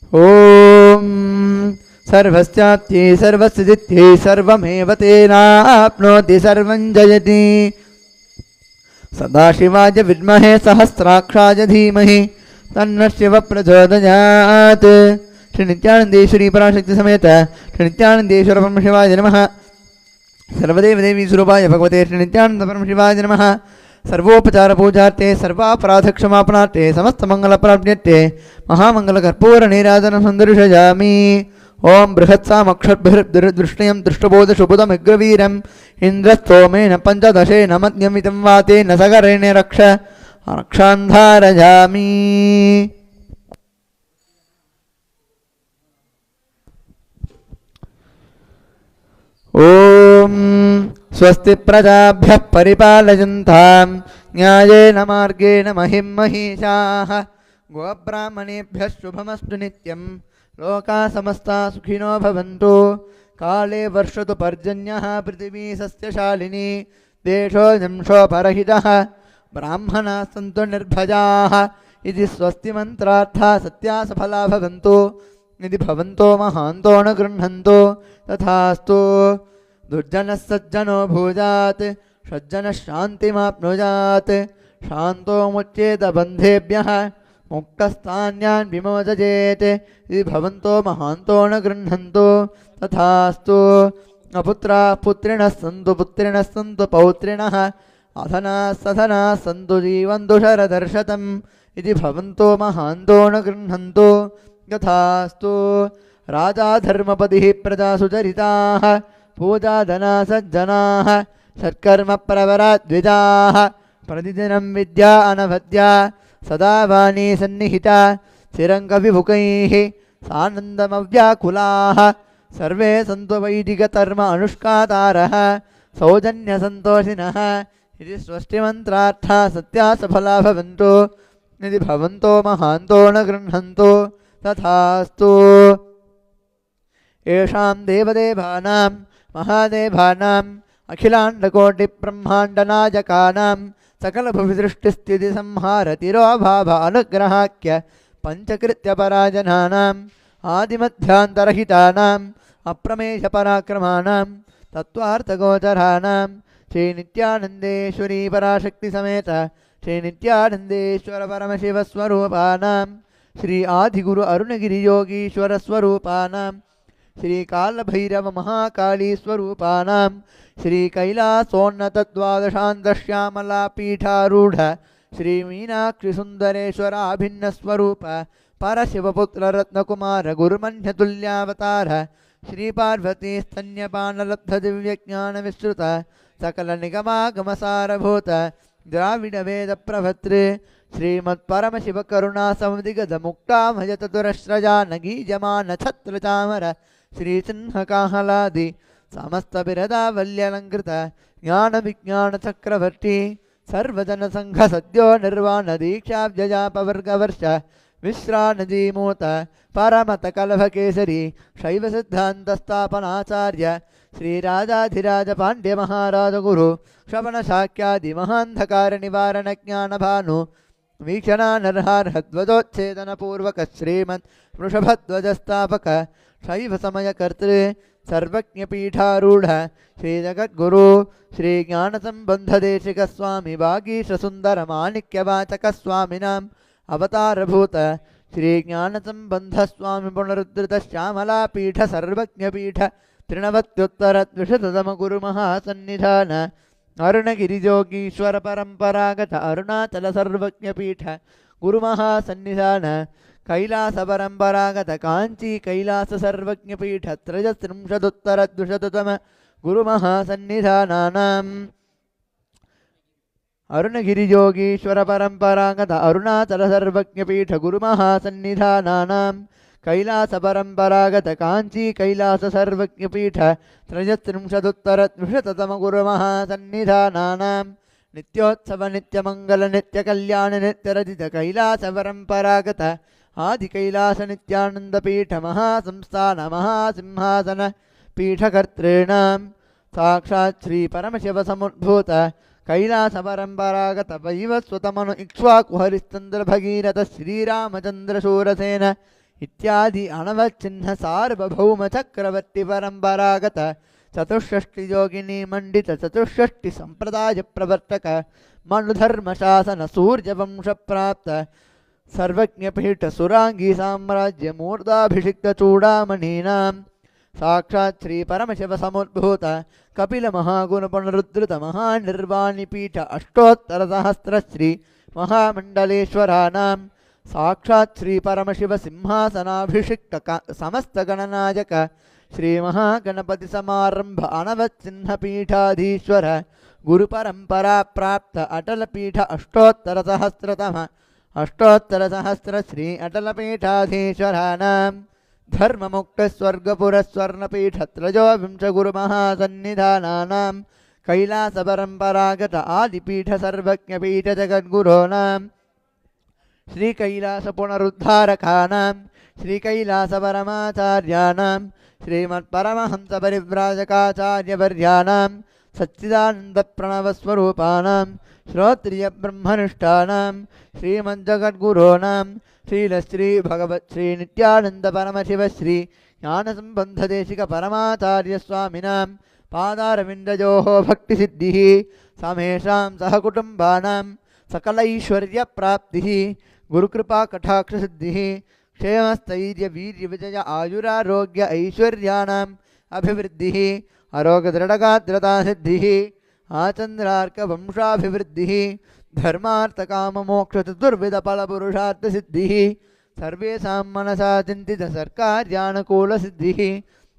ॐ सर्वस्याप्त्यै सर्वस्य सिद्ध्यै सर्वमेव तेनाप्नोति सर्वं जयति सदाशिवाय विद्महे सहस्राक्षाय धीमहि तन्नः शिवः प्रचोदयात्। श्री नित्यानंदेश्वरी पराशक्ति समेत श्री नित्यानंदेश्वर परमशिवाय नमः। सर्वदेव देवी स्वरूपाय भगवते श्री नित्यानंद परमशिवाय नमः। सर्वोपचार पूजार्थे सर्वापराधक्षमापणार्थे समस्तमङ्गलप्राप्त्यर्थे महामङ्गलकर्पूरनीराजनं सन्दर्शयामि। ओं बृहत्सामक्षद्भिर्दृष्टयं दृष्टबोधशुभुदमिग्रवीरम् इन्द्रस्तोमेन पञ्चदशेन मध्यमितं वातेन सगरेण रक्षान्धारयामि। ॐ स्वस्ति प्रजाभ्यः परिपालयन्तां न्यायेन मार्गेण महिं महिषाः। गोब्राह्मणेभ्यः शुभमस्तु नित्यं लोकाः समस्ताः सुखिनो भवन्तु। काले वर्षतु पर्जन्यः पृथिवी सस्यशालिनी देशोऽयं शोभरहितः ब्राह्मणाः सन्तु निर्भयाः इति स्वस्ति मन्त्रार्थाः सत्या सफला भवन्तु। यदि भवन्तो महान्तो न गृह्णन्तो तथास्तु। दुर्जनः सज्जनो भूयात् सज्जनः शान्तिमाप्नुयात् शान्तो मुच्येत बन्धेभ्यः मुक्तस्तान्यान् विमोचयेत्। यदि भवन्तो महान्तो न गृह्णन्तो तथास्तु। अपुत्राः पुत्रिणः सन्तु पुत्रिणः सन्तु पौत्रिणः अधनाः सधनाः सन्तु जीवन्तु शरदर्शतम्। इति भवन्तो महान्तो न गृह्णन्तो यथास्तु। राजा धर्मपतिः प्रजा सुचरिताः पूजाधना सज्जनाः सत्कर्मप्रवरा द्विजाः प्रतिदिनं विद्या अनवद्या सदा वाणी सन्निहिता चिरङ्गविमुखैः सानन्दमव्याकुलाः सर्वे सन्तु वैदिकधर्म अनुष्ठातारः सौजन्यसन्तोषिणः। इति स्वस्तिमन्त्रार्थाः सत्या सफला भवन्तु। यदि भवन्तो महान्तो न गृह्णन्तो तथास्तु। येषां देवदेवानां महादेवानाम् अखिलाण्डकोटिब्रह्माण्डनायकानां सकलभुविदृष्टिस्थितिसंहारतिरोभाव अनुग्रहाख्य पञ्चकृत्यपराजनानाम् आदिमध्यान्तरहितानाम् अप्रमेयपराक्रमाणां तत्त्वार्थगोचराणां श्रीनित्यानन्देश्वरी पराशक्तिसमेत श्रीनित्यानन्देश्वर परमशिवस्वरूपाणां श्री आदिगुरु अरुणगिरियोगीश्वरस्वरूपाणां श्रीकालभैरवमहाकालीस्वरूपाणां श्रीकैलासोन्नतद्वादशान्तश्यामलापीठारूढ श्रीमीनाक्षिसुन्दरेश्वराभिन्नस्वरूप परशिवपुत्ररत्नकुमार गुरुमन्यतुल्यावतार श्रीपार्वतीस्तन्यपानलब्धदिव्यज्ञानविश्रुत सकलनिगमागमसारभूत द्राविडवेदप्रभृतृ श्रीमत्परमशिवकरुणासंविदिगतमुक्तामयचतुरश्रजानगीजमानछत्रचामर श्रीसिंहकाहलादि समस्तबिरदावल्यलङ्कृत ज्ञानविज्ञानचक्रवर्ती सर्वजनसङ्घसद्यो निर्वाणदीक्षाब्जजापवर्गवर्ष विश्रानजीमूत परमतकलभकेसरी शैवसिद्धान्तस्थापनाचार्य श्रीराजाधिराजपाण्ड्यमहाराजगुरु श्रवणशाक्यादिमहान्धकारनिवारणज्ञानभानु वीक्षणानर्हार्हध्वजोच्छेदनपूर्वक श्रीमत् वृषभध्वजस्थापक शैवसमयकर्तृ सर्वज्ञपीठारूढ श्रीजगद्गुरु श्रीज्ञानसम्बन्धदेशिकस्वामि वागीशसुन्दरमाणिक्यवाचकस्वामिनाम् अवतारभूत श्रीज्ञानसम्बन्धस्वामि पुनरुद्धृतश्यामलापीठ सर्वज्ञपीठ त्रिणवत्युत्तरद्विशततमगुरुमहासन्निधान अरुणगिरियोगीश्वर परम्परागत अरुणाचल सर्वज्ञपीठ गुरुमहासन्निधान कैलासपरम्परागत काञ्ची कैलास सर्वज्ञपीठ त्रयस्त्रिंशदुत्तरद्विशततम गुरुमहासन्निधानानाम् अरुणगिरियोगीश्वर परम्परागत अरुणाचल सर्वज्ञपीठ गुरुमहासन्निधानानां कैलासपरम्परागत काञ्ची कैलास सर्वज्ञपीठ त्रयस्त्रिंशदुत्तरद्विशततम गुरुमहासन्निधानानां नित्योत्सव नित्यमङ्गल नित्यकल्याण नित्यरजित कैलासपरम्परागत आदिकैलास नित्यानन्दपीठ महासंस्थान महासिंहासन पीठकर्तॄणां साक्षात् श्रीपरमशिवसमुद्भूत कैलासपरम्परागत वैवस्वतमनु इक्ष्वाकुहरिश्चन्द्र भगीरथ श्रीरामचन्द्रशूरसेन इत्यादि अनवच्छिन्न सार्वभौम चक्रवर्ति परम्परागत चतुष्षष्टि योगिनी मंडित चतुष्षष्टि संप्रदाय प्रवर्तक मनुधर्म शासन सूर्य वंश प्राप्त सर्वज्ञपीठ सुरांगी साम्राज्य मूर्धाभिषिक्त चूड़ामणीनां साक्षात् श्री परमशिव समुद्भूत कपिल महागुण पुनरुद्धृत महानिर्वाणिपीठ अष्टोत्तर सहस्र श्री महामंडलेश्वरानां साक्षात् श्री परमशिव सिंहासनाभिषिक्त समस्त गणनायक श्री महागणपति समारंभ अनवच्छिन्न पीठाधीश्वर गुरु परंपरा प्राप्त अटल पीठ अष्टोत्तर सहस्र श्री अटल पीठाधीश्वरानां धर्म मुक्त स्वर्गपुर स्वर्णपीठ त्रयोविंश गुरु महासन्निधानानां कैलास परंपरागत आदिपीठ सर्वज्ञ पीठ जगद्गुरोनां श्री कैलास पुनरुद्धारकानां श्री कैलास परमाचार्याणां श्रीमत्परमहंस परिव्राजकाचार्यवर्याणां सच्चिदानंद प्रणव स्वरूपाणां श्रोत्रिय ब्रह्मनिष्ठानां श्रीमज्जगद्गुरोनां श्रीलश्री भगवत् श्री नित्यानंद परमशिव श्री ज्ञानसंबंधदेशिक परमाचार्य स्वामिनां पादारविन्दयोः भक्तिसिद्धिः समेषां सहकुटुम्बानां सकलैश्वर्य प्राप्तिः गुरुकृपा कटाक्षसिद्धिः क्षेमस्थैर्य वीर्य विजय आयुरारोग्य ऐश्वर्याणाम् अभिवृद्धिः अरोगदृढगात्रता सिद्धिः आचन्द्रार्क वंशाभिवृद्धिः धर्मार्थकाममोक्ष चतुर्विध फलपुरुषार्थसिद्धिः सर्वेषां मनसा चिन्तित सर्कार्यानुकूलसिद्धिः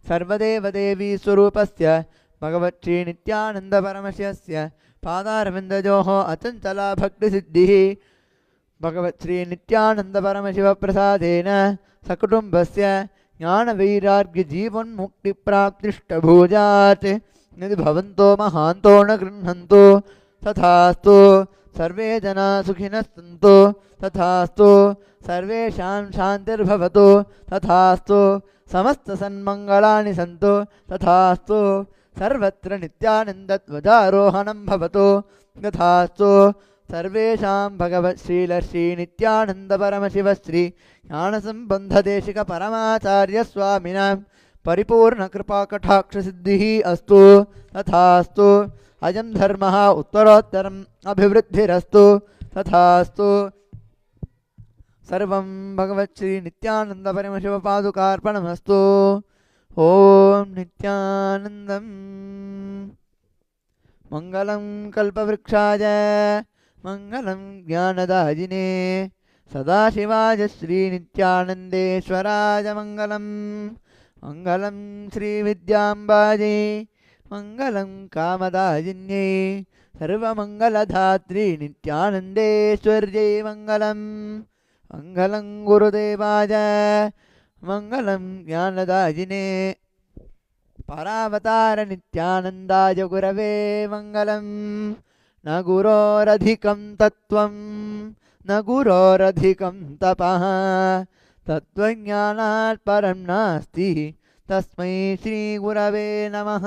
सर्वदेवदेवी स्वरूपस्य भगवत् नित्यानंद परमशिवस्य पादारविन्दयोः अचञ्चला भक्तिसिद्धिः भगवत् श्री नित्यानंद परमशिव प्रसादेन सकुटुम्बस्य ज्ञानवैराग्य जीवन्मुक्तिप्राप्तिष्टभूजात् यदि भवन्तो महान्तो न गृह्णन्तो तथास्तु सर्वे जना सुखिनः सन्तु तथास्तु सर्वेषां शान्तिर्भवतु तथास्तु समस्त सन्मङ्गलानि सन्तु तथास्तु सर्वत्र नित्यानन्दध्वजारोहणं भवतु तथास्तु सर्वेषां भगवत् श्रीलश्री नित्यानंद परमशिव श्री ज्ञानसंबंधदेशिक परमाचार्य स्वामिनां परिपूर्ण कृपा कटाक्ष सिद्धिः अस्तु तथास्तु अयं धर्मः उत्तरोत्तरम् अभिवृद्धिरस्तु तथास्तु सर्वं भगवत् श्री नित्यानंद परमशिव पादुकार्पणमस्तु ओम नित्यानंदम् मंगलं कल्पवृक्षाय मंगलं ज्ञानदायिने सदाशिवाय श्री नित्यानंदेश्वराय मंगलं मंगलं श्री विद्यांबायै मंगलं कामदायिन्यै सर्वमंगलधात्री नित्यानंदेश्वर्यै मंगलं मंगलं गुरुदेवाय मंगलं ज्ञानदायिने परावतार नित्यानंदाय गुरवे मंगलं न गुरोरधिकं तत्त्वं न गुरोरधिकं तपः तत्त्वज्ञानात् परं नास्ति तस्मै श्री गुरवे नमः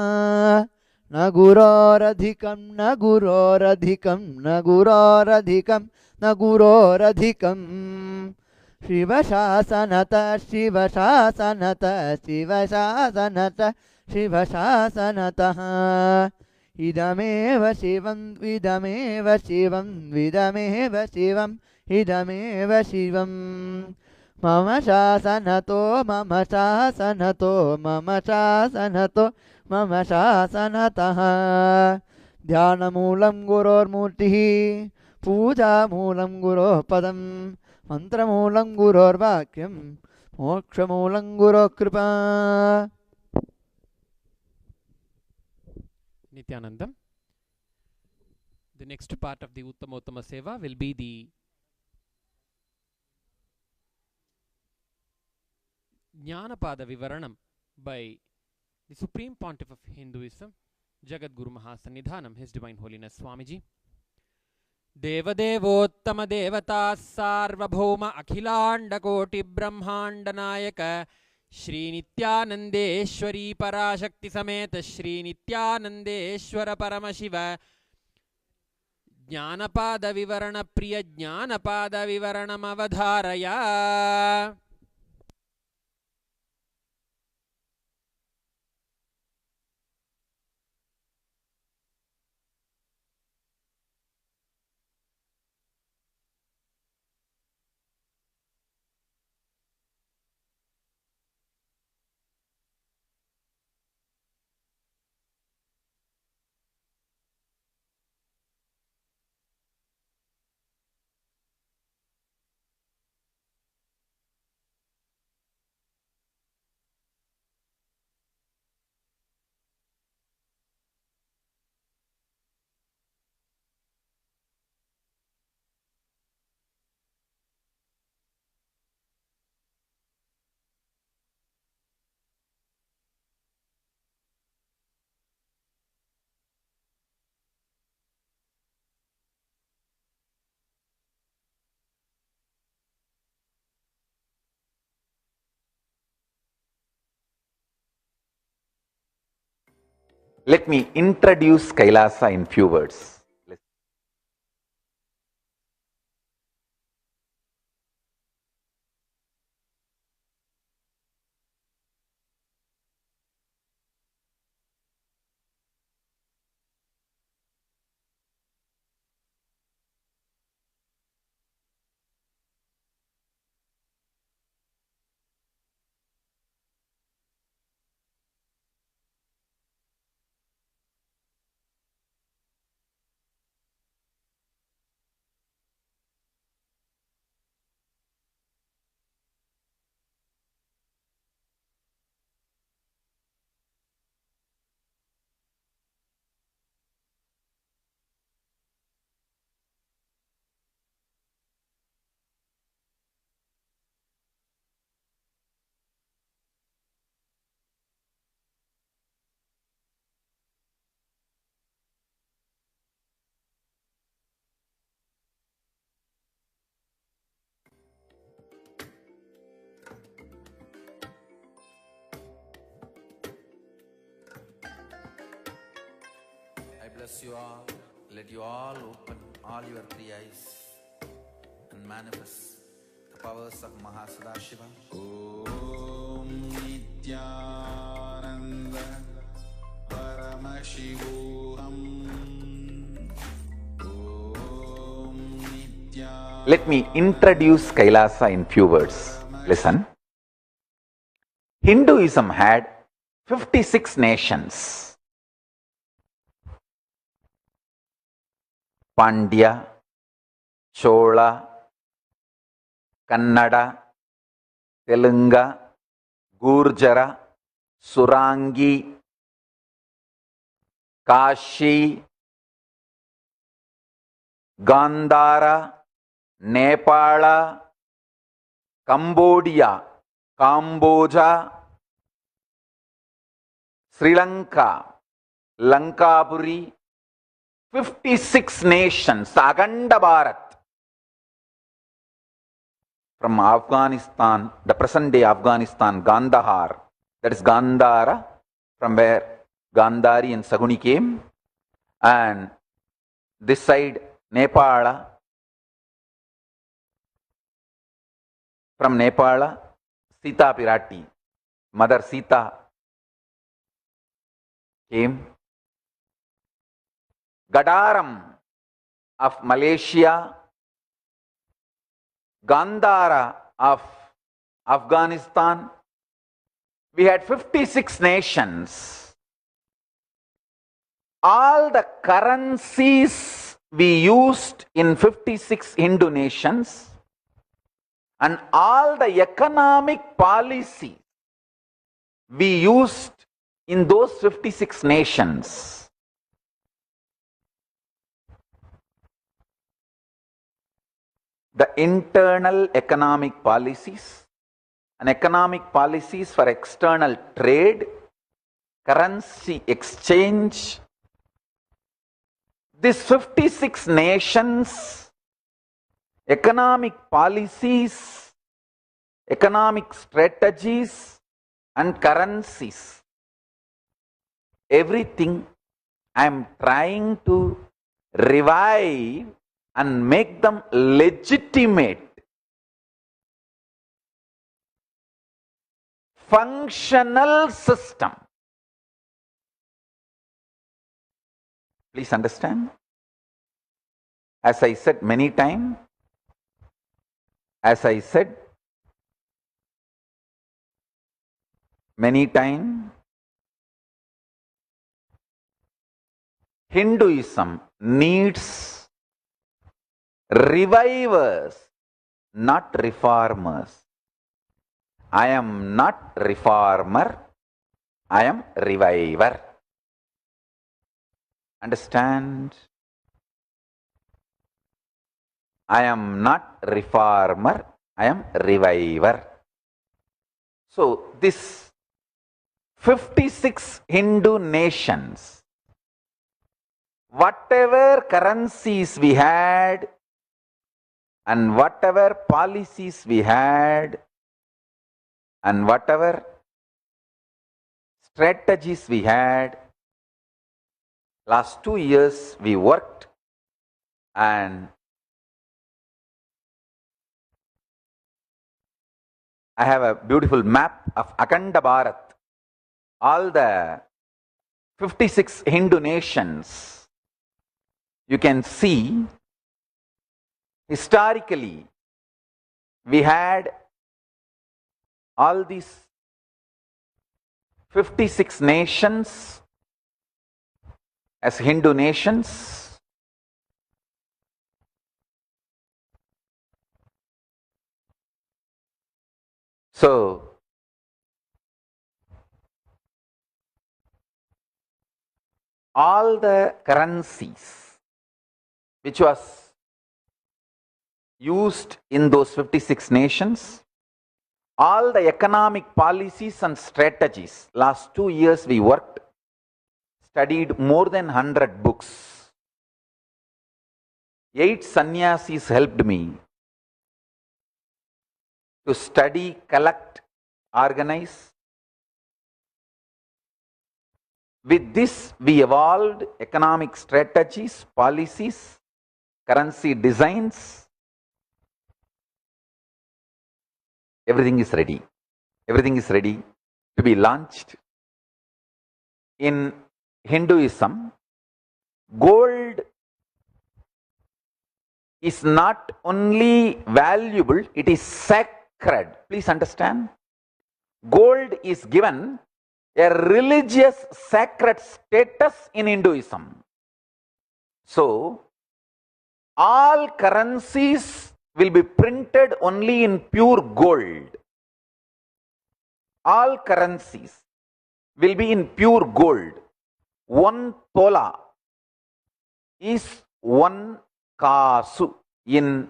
न गुरोरधिकं न गुरोरधिकं न गुरोरधिकं न गुरोरधिकं शिवशासनत शिवशासनत शिवशासनत शिवशासनतः इदमेव शिवं इदमेव शिवं इदमेव शिवं इदमेव शिवं मम शासनतो मम शासनतो मम शासनतो मम शासनतः ध्यानमूलं गुरोर्मूर्तिः पूजामूलं गुरोः पदं मंत्रमूलं गुरोर्वाक्यं मोक्षमूलं गुरोः कृपा. Nithyanandam. The next part of the Uttamottama Seva will be the Jnanapada Vivaranam by the Supreme Pontiff of Hinduism, Jagadguru Mahasannidhanam, His Divine Holiness Swamiji. देवदेवोत्तम देवता सार्वभौम अखिलांड कोटि ब्रह्मांड नायक श्री नित्यानंदेश्वरी पराशक्ति समेत श्री नित्यानंदेश्वर परमशिव ज्ञानपाद विवरण प्रिय ज्ञानपाद विवरणमवधारय. Let me introduce Kailasa in few words. I bless you all. Let you all open all your three eyes and manifest the powers of Mahasadashiva. Om Nithyananda Paramashivoham. Om Nithya. Let me introduce Kailasa in few words. Listen. Hinduism had 56 nations. Pandya, Chola, Kannada, Telunga, Gurjara, Surangi, Kashi, Gandhara, Nepala, Cambodia, Cambodia, Sri Lanka, Lankapuri, 56 nations, Aganda Bharat. From Afghanistan, the present day Afghanistan, Gandhar, that is Gandhara, from where Gandhari and Saguni came, and this side Nepal, from Nepal, Sita Pirati, Mother Sita came. Gadaram of Malaysia, Gandhara of Afghanistan. We had 56 nations. All the currencies we used in 56 Hindu nations and all the economic policy we used in those 56 nations. The internal economic policies and economic policies for external trade, currency exchange. These 56 nations, economic policies, economic strategies and currencies, everything I am trying to revive and make them legitimate, functional system. Please understand. As I said many times, Hinduism needs revivers, not reformers. I am not reformer, I am reviver. Understand? I am not reformer, I am reviver. So this 56 Hindu nations, whatever currencies we had and whatever policies we had and whatever strategies we had, Last 2 years we worked, and I have a beautiful map of Akhanda Bharat. All the 56 Hindu nations, you can see historically we had all these 56 nations as Hindu nations. So, all the currencies which was used in those 56 nations, all the economic policies and strategies, last 2 years we worked, studied more than 100 books. 8 sannyasis helped me to study, collect, organize. With this, we evolved economic strategies, policies, currency designs. Everything is ready. Everything is ready to be launched. In Hinduism, gold is not only valuable, it is sacred. Please understand. Gold is given a religious sacred status in Hinduism. So, all currencies will be printed only in pure gold. All currencies will be in pure gold. 1 tola is 1 kasu. In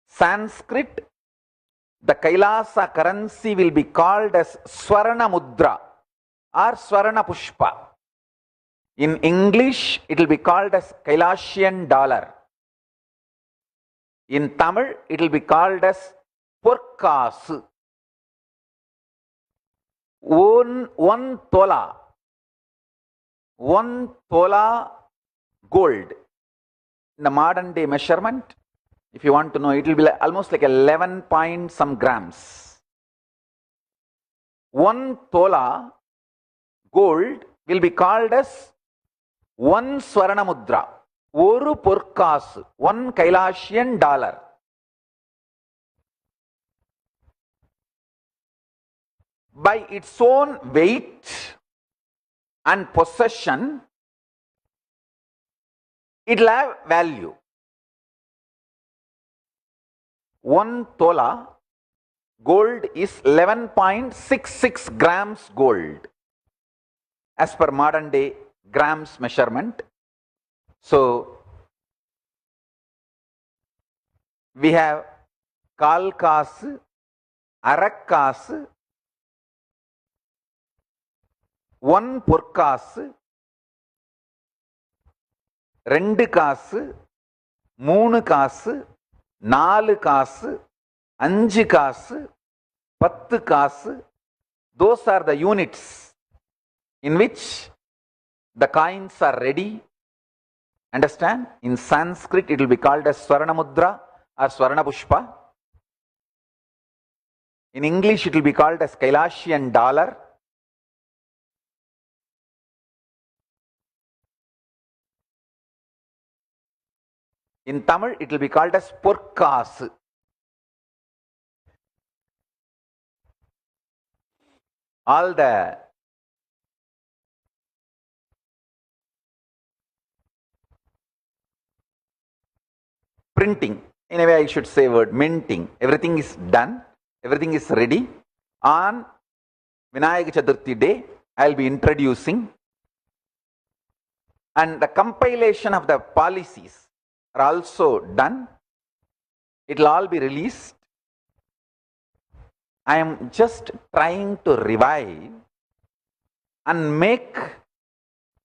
Sanskrit, the Kailasa currency will be called as Swarna Mudra or Swarna Pushpa. In English, it will be called as Kailasian dollar. In Tamil, it will be called as Porkasu. 1 tola, 1 tola gold. In the modern day measurement, if you want to know, it will be almost like 11 point some grams. 1 tola gold will be called as 1 Swarna Mudra, 1 Porkasu, 1 Kailasian dollar. By its own weight and possession, it will have value. 1 tola gold is 11.66 grams gold as per modern day grams measurement. So, we have Kal Kasu, Arak Kasu, 1 Porkasu, 2 காசு, 3 காசு, 4 காசு, 5 காசு, 10 காசு. Those are the units in which the coins are ready. Understand? In Sanskrit, it will be called as Swarna Mudra or Swarna Pushpa. In English, it will be called as Kailasian dollar. In Tamil, it will be called as Porkasu. All the printing, in a way I should say word minting, everything is done, everything is ready. On Vinayak Chaturthi day, I will be introducing, and the compilation of the policies are also done. It will all be released. I am just trying to revive and make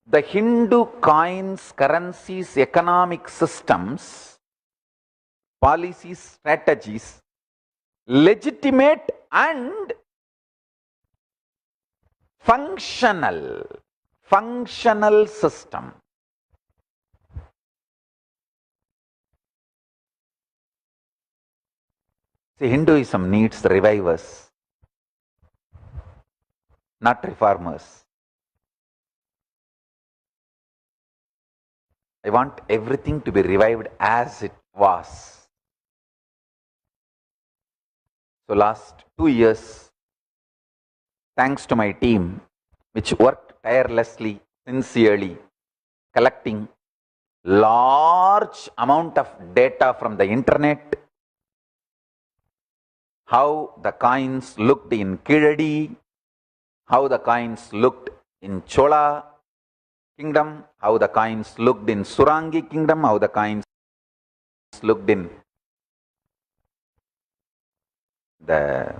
the Hindu coins, currencies, economic systems, policies, strategies legitimate and functional system. See, Hinduism needs revivers, not reformers. I want everything to be revived as it was. So last 2 years, thanks to my team, which worked tirelessly, sincerely, collecting large amount of data from the internet, how the coins looked in Kiradi, how the coins looked in Chola kingdom, how the coins looked in Surangi kingdom, how the coins looked in the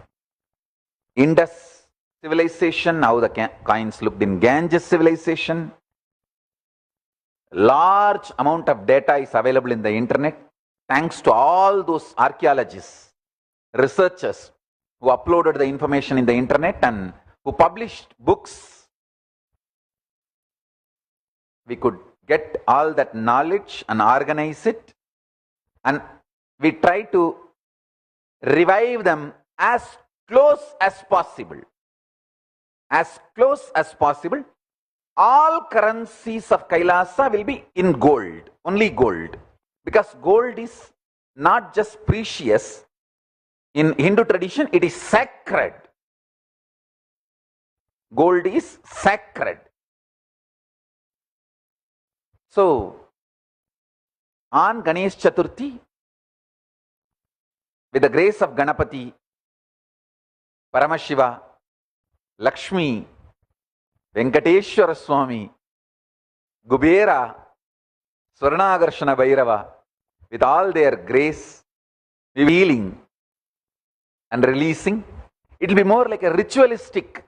Indus civilization, how the coins looked in Ganges civilization. Large amount of data is available in the internet. Thanks to all those archaeologists, researchers who uploaded the information in the internet and who published books, we could get all that knowledge and organize it, and we try to revive them as close as possible. As close as possible. All currencies of Kailasa will be in gold, only gold. Because gold is not just precious. In Hindu tradition, it is sacred. Gold is sacred. So, on Ganesh Chaturthi, with the grace of Ganapati, Paramashiva, Lakshmi, Venkateshwara Swami, Gubera, Swarnagarshana Bhairava, with all their grace, revealing and releasing, it will be more like a ritualistic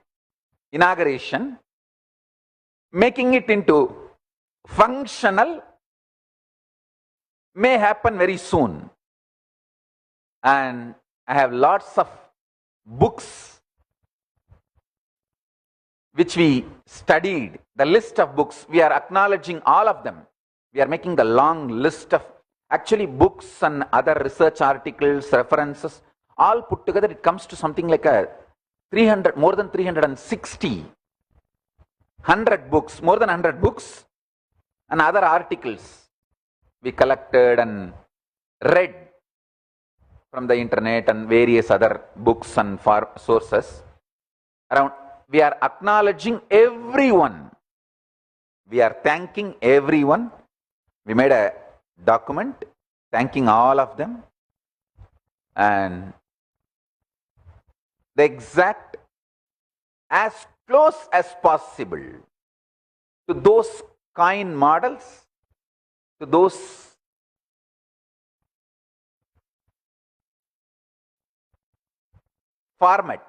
inauguration, making it into functional may happen very soon. And I have lots of books which we studied, the list of books, we are acknowledging all of them. We are making the long list of actually books and other research articles, references, all put together, it comes to something like a 300, more than 360, 100 books, more than 100 books and other articles we collected and read from the internet and various other books and sources. Around, we are acknowledging everyone. We are thanking everyone. We made a document thanking all of them. And the exact, as close as possible to those coin models, to those format,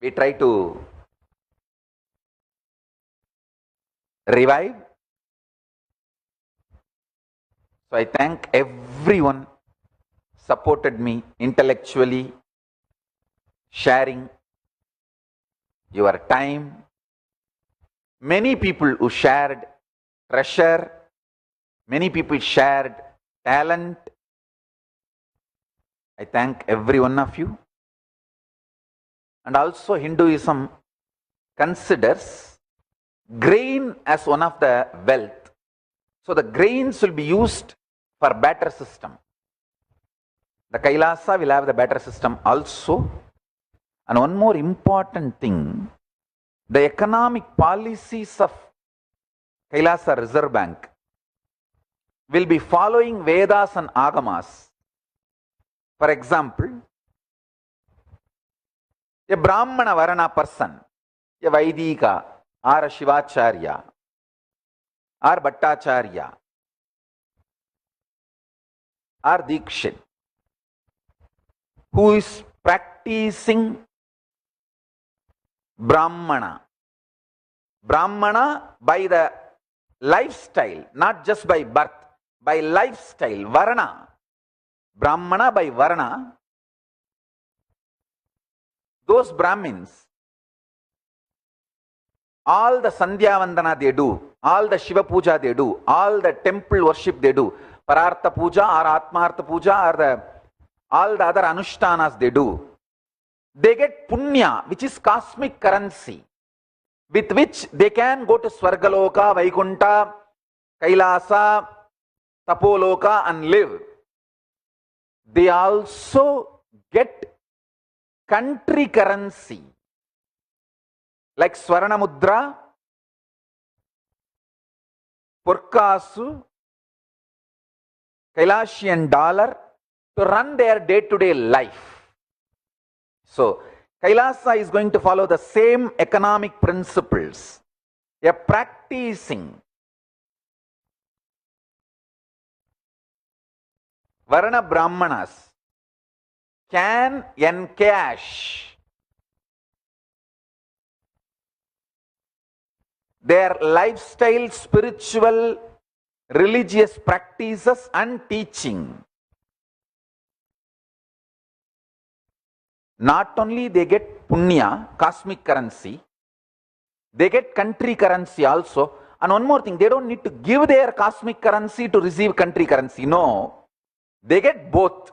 we try to revive. So I thank everyone supported me intellectually, sharing your time. Many people who shared treasure, many people shared talent. I thank every one of you. And also Hinduism considers grain as one of the wealth. So the grains will be used for better system. The Kailasa will have the better system also. And one more important thing, the economic policies of Kailasa Reserve Bank will be following Vedas and Agamas. For example, a Brahmana Varana person, a Vaidika, or a Shivacharya, or Bhattacharya, or Dikshit, who is practicing Brahmana by the lifestyle, not just by birth, by lifestyle, Varana. Brahmana by Varana, those Brahmins, all the Sandhya Vandana they do, all the Shiva Puja they do, all the temple worship they do, Parartha Puja or Atmartha Puja or all the other anushtanas they do, they get punya, which is cosmic currency, with which they can go to Swargaloka, Vaikunta, Kailasa, Tapoloka and live. They also get country currency, like Swarna Mudra, Purkasu, Kailashian dollar, to run their day-to-day life. So, Kailasa is going to follow the same economic principles. They are practicing. Varana Brahmanas can encash their lifestyle, spiritual, religious practices and teaching. Not only they get punya, cosmic currency, they get country currency also. And one more thing, they don't need to give their cosmic currency to receive country currency. No, they get both.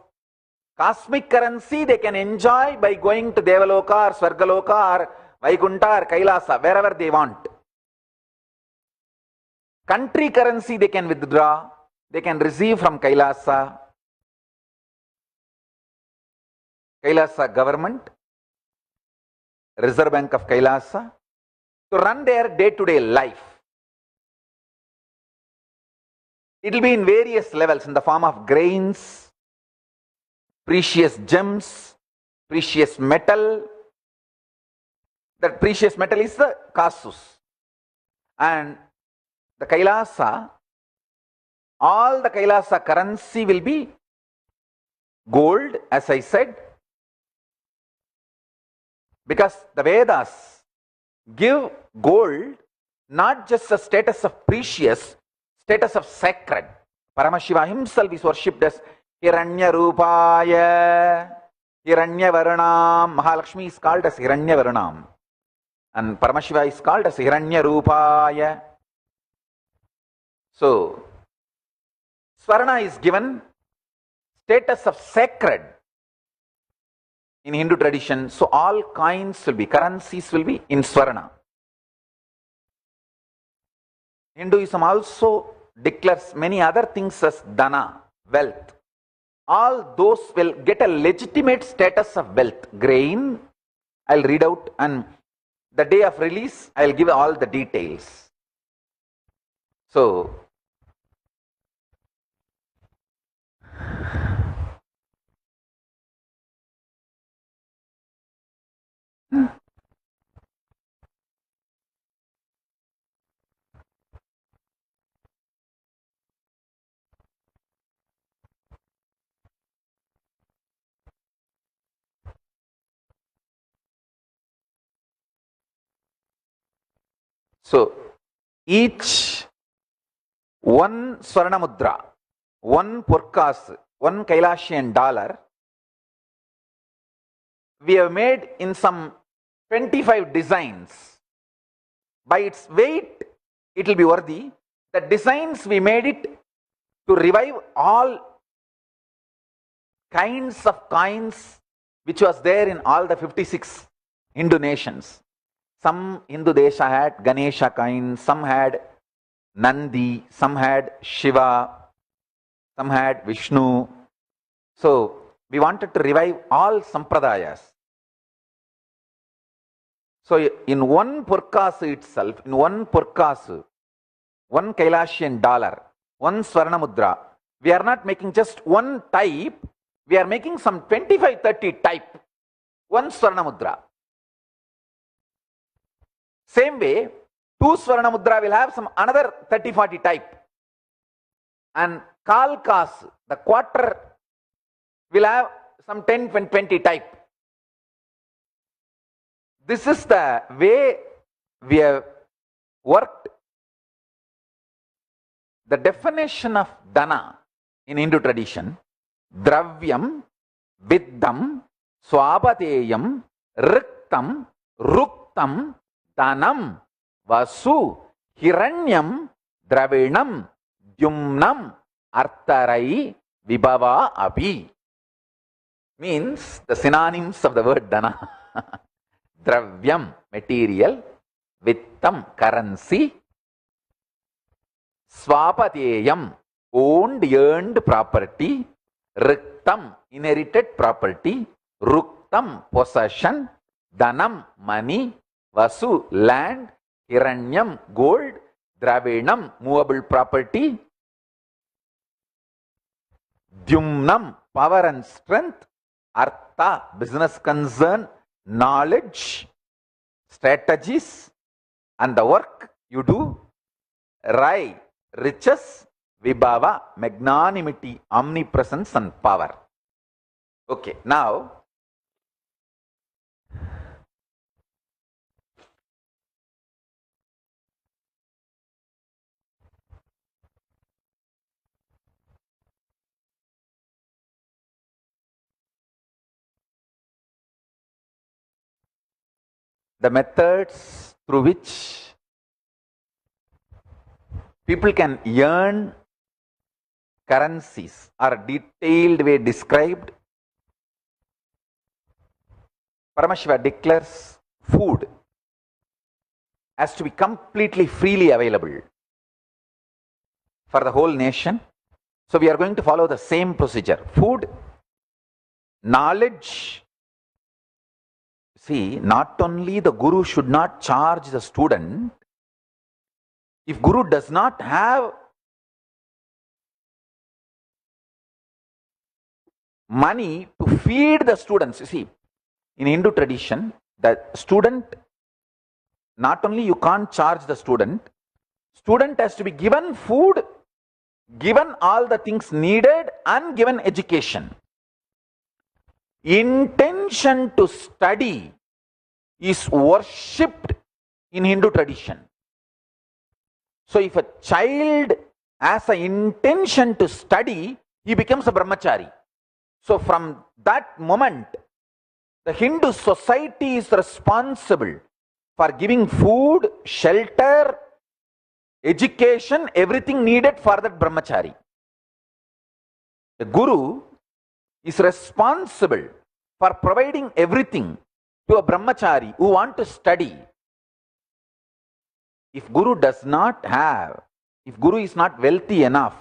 Cosmic currency they can enjoy by going to Devaloka or Swargaloka or Vaikunta or Kailasa, wherever they want. Country currency they can withdraw, they can receive from Kailasa government, Reserve Bank of Kailasa, to run their day-to-day life. It will be in various levels in the form of grains, precious gems, precious metal. That precious metal is the kasus. And the Kailasa, all the Kailasa currency will be gold, as I said, because the Vedas give gold not just a status of precious, status of sacred. Paramashiva himself is worshipped as Hiranya Rupaya, Hiranya Varanam. Mahalakshmi is called as Hiranya Varanam. And Paramashiva is called as Hiranya Rupaya. So, Swarna is given status of sacred in Hindu tradition. So, all coins will be, currencies will be in Swarna. Hinduism also declares many other things as dana, wealth. All those will get a legitimate status of wealth. Grain, I'll read out, and the day of release, I'll give all the details. So, each one Swarna Mudra, one Purkas, one Kailashian dollar, we have made in some 25 designs. By its weight, it will be worthy. The designs we made it to revive all kinds of coins which was there in all the 56 Hindu nations. Some Hindu desha had Ganesha coins, some had Nandi, some had Shiva, some had Vishnu. So, we wanted to revive all sampradayas. So, in one Purkasu itself, in one Purkasu, one Kailashian dollar, one Swarna Mudra, we are not making just one type, we are making some 25-30 type, one Swarna Mudra. Same way, two Swarna Mudra will have some another 30-40 type. And Kalkas, the quarter, will have some 10-20 type. This is the way we have worked. The definition of dana in Hindu tradition, dravyam, viddam, swabadeyam, riktam, ruktam, danam, vasu, hiranyam, dravinam, dyumnam, artarai, vibhava, abhi. means the synonyms of the word dana. Dravyam, material, vittam, currency, swapateyam, owned, earned property, riktam, inherited property, ruktam, possession, dhanam, money, vasu, land, hiranyam, gold, dravinam, movable property, dyumnam, power and strength, artha, business concern, knowledge, strategies, and the work you do, rai, riches, vibhava, magnanimity, omnipresence, and power. Okay, now the methods through which people can earn currencies are detailed way described. Paramashiva declares food has to be completely freely available for the whole nation. So we are going to follow the same procedure. Food, knowledge. See, not only the guru should not charge the student. If guru does not have money to feed the students, you see, in Hindu tradition, the student, not only you can't charge the student has to be given food, given all the things needed, and given education. Intention to study is worshipped in Hindu tradition. So if a child has an intention to study, he becomes a brahmachari. So from that moment, the Hindu society is responsible for giving food, shelter, education, everything needed for that brahmachari. The guru is responsible for providing everything to a brahmachari who want to study. If guru does not have, if guru is not wealthy enough,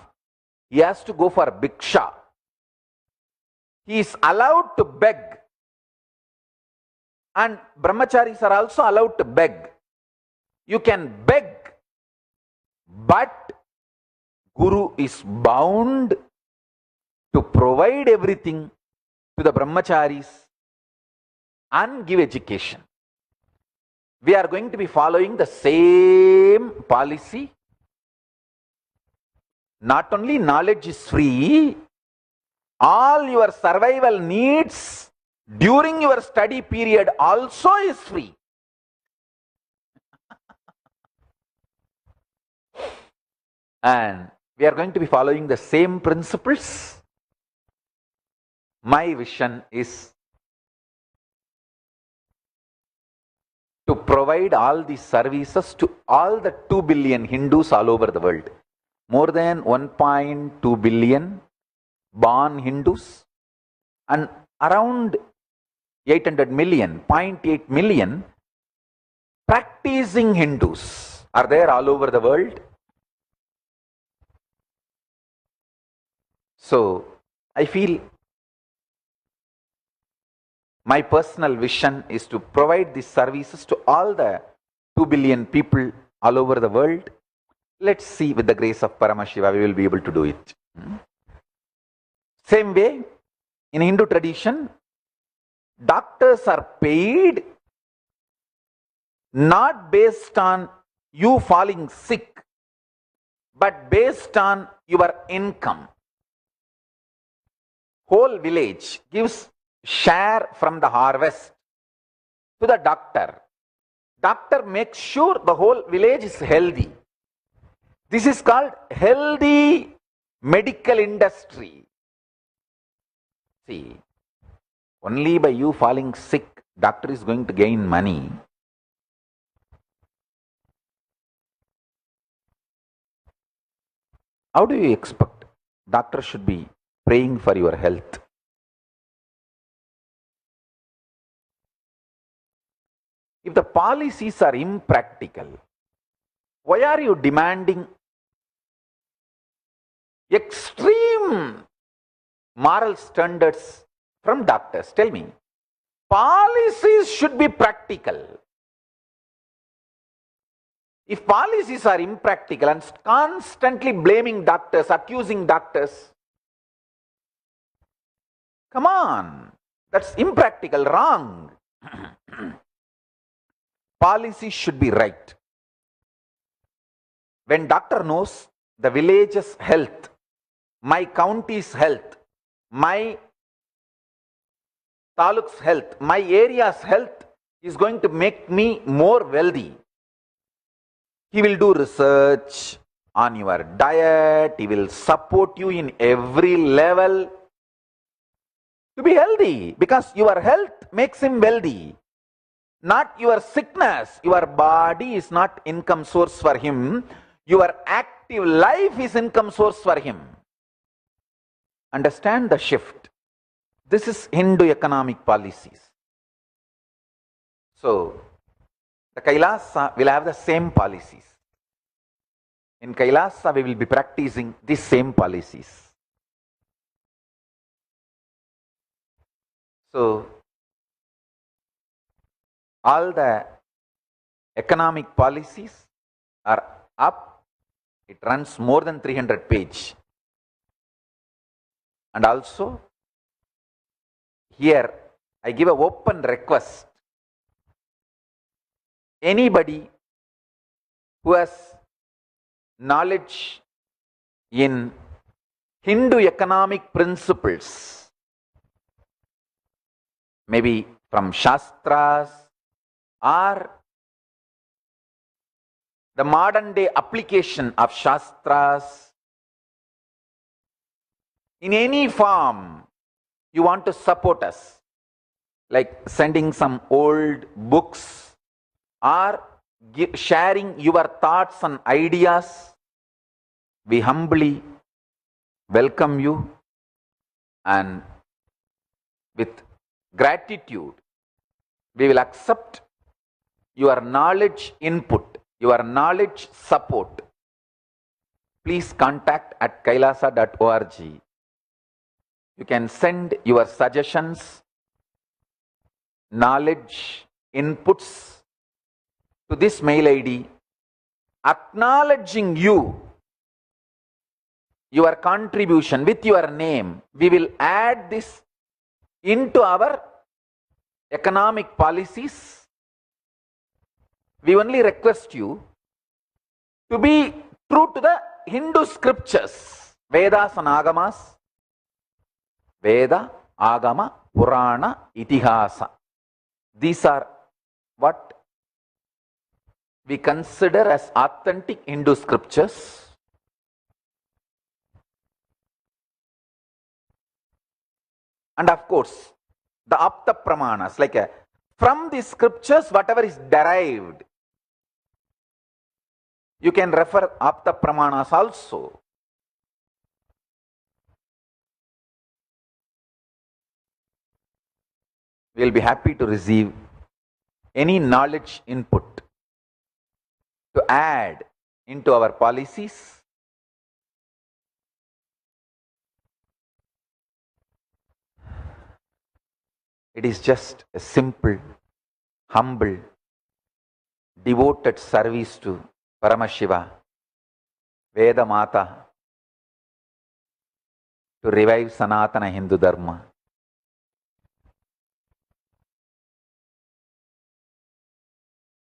he has to go for bhiksha. He is allowed to beg. And brahmacharis are also allowed to beg. You can beg, but guru is bound to provide everything to the brahmacharis and give education. We are going to be following the same policy. Not only knowledge is free, all your survival needs during your study period also is free. And we are going to be following the same principles. My vision is to provide all these services to all the 2 billion Hindus all over the world. More than 1.2 billion born Hindus and around 800 million, 0.8 million practicing Hindus are there all over the world. So I feel my personal vision is to provide these services to all the 2 billion people all over the world. Let's see, with the grace of Paramashiva, we will be able to do it. Same way, in Hindu tradition, doctors are paid not based on you falling sick, but based on your income. Whole village gives share from the harvest to the doctor. Doctor makes sure the whole village is healthy. This is called healthy medical industry. See, only by you falling sick, doctor is going to gain money. How do you expect doctor should be praying for your health? If the policies are impractical, why are you demanding extreme moral standards from doctors? Tell me. Policies should be practical. If policies are impractical and constantly blaming doctors, accusing doctors, come on, that's impractical, wrong. Policy should be right. When doctor knows the village's health, my county's health, my taluk's health, my area's health is going to make me more wealthy, he will do research on your diet, he will support you in every level to be healthy, because your health makes him wealthy. Not your sickness. Your body is not income source for him. Your active life is income source for him. Understand the shift. This is Hindu economic policies. So, the Kailasa will have the same policies. In Kailasa, we will be practicing these same policies. So, all the economic policies are up. It runs more than 300 pages. And also, here I give an open request. Anybody who has knowledge in Hindu economic principles, maybe from Shastras or the modern day application of Shastras, in any form you want to support us, like sending some old books or sharing your thoughts and ideas, we humbly welcome you, and with gratitude we will accept your knowledge input, your knowledge support. Please contact at kailasa.org. You can send your suggestions, knowledge inputs to this mail ID, acknowledging your contribution with your name. We will add this into our economic policies. We only request you to be true to the Hindu scriptures, Vedas and Agamas, Veda, Agama, Purana, Itihasa. These are what we consider as authentic Hindu scriptures. And of course, the Apta Pramanas, like from the scriptures, whatever is derived, you can refer Apta Pramanas also. We will be happy to receive any knowledge input to add into our policies. It is just a simple, humble, devoted service to Paramashiva, Veda Mata, to revive Sanatana Hindu Dharma.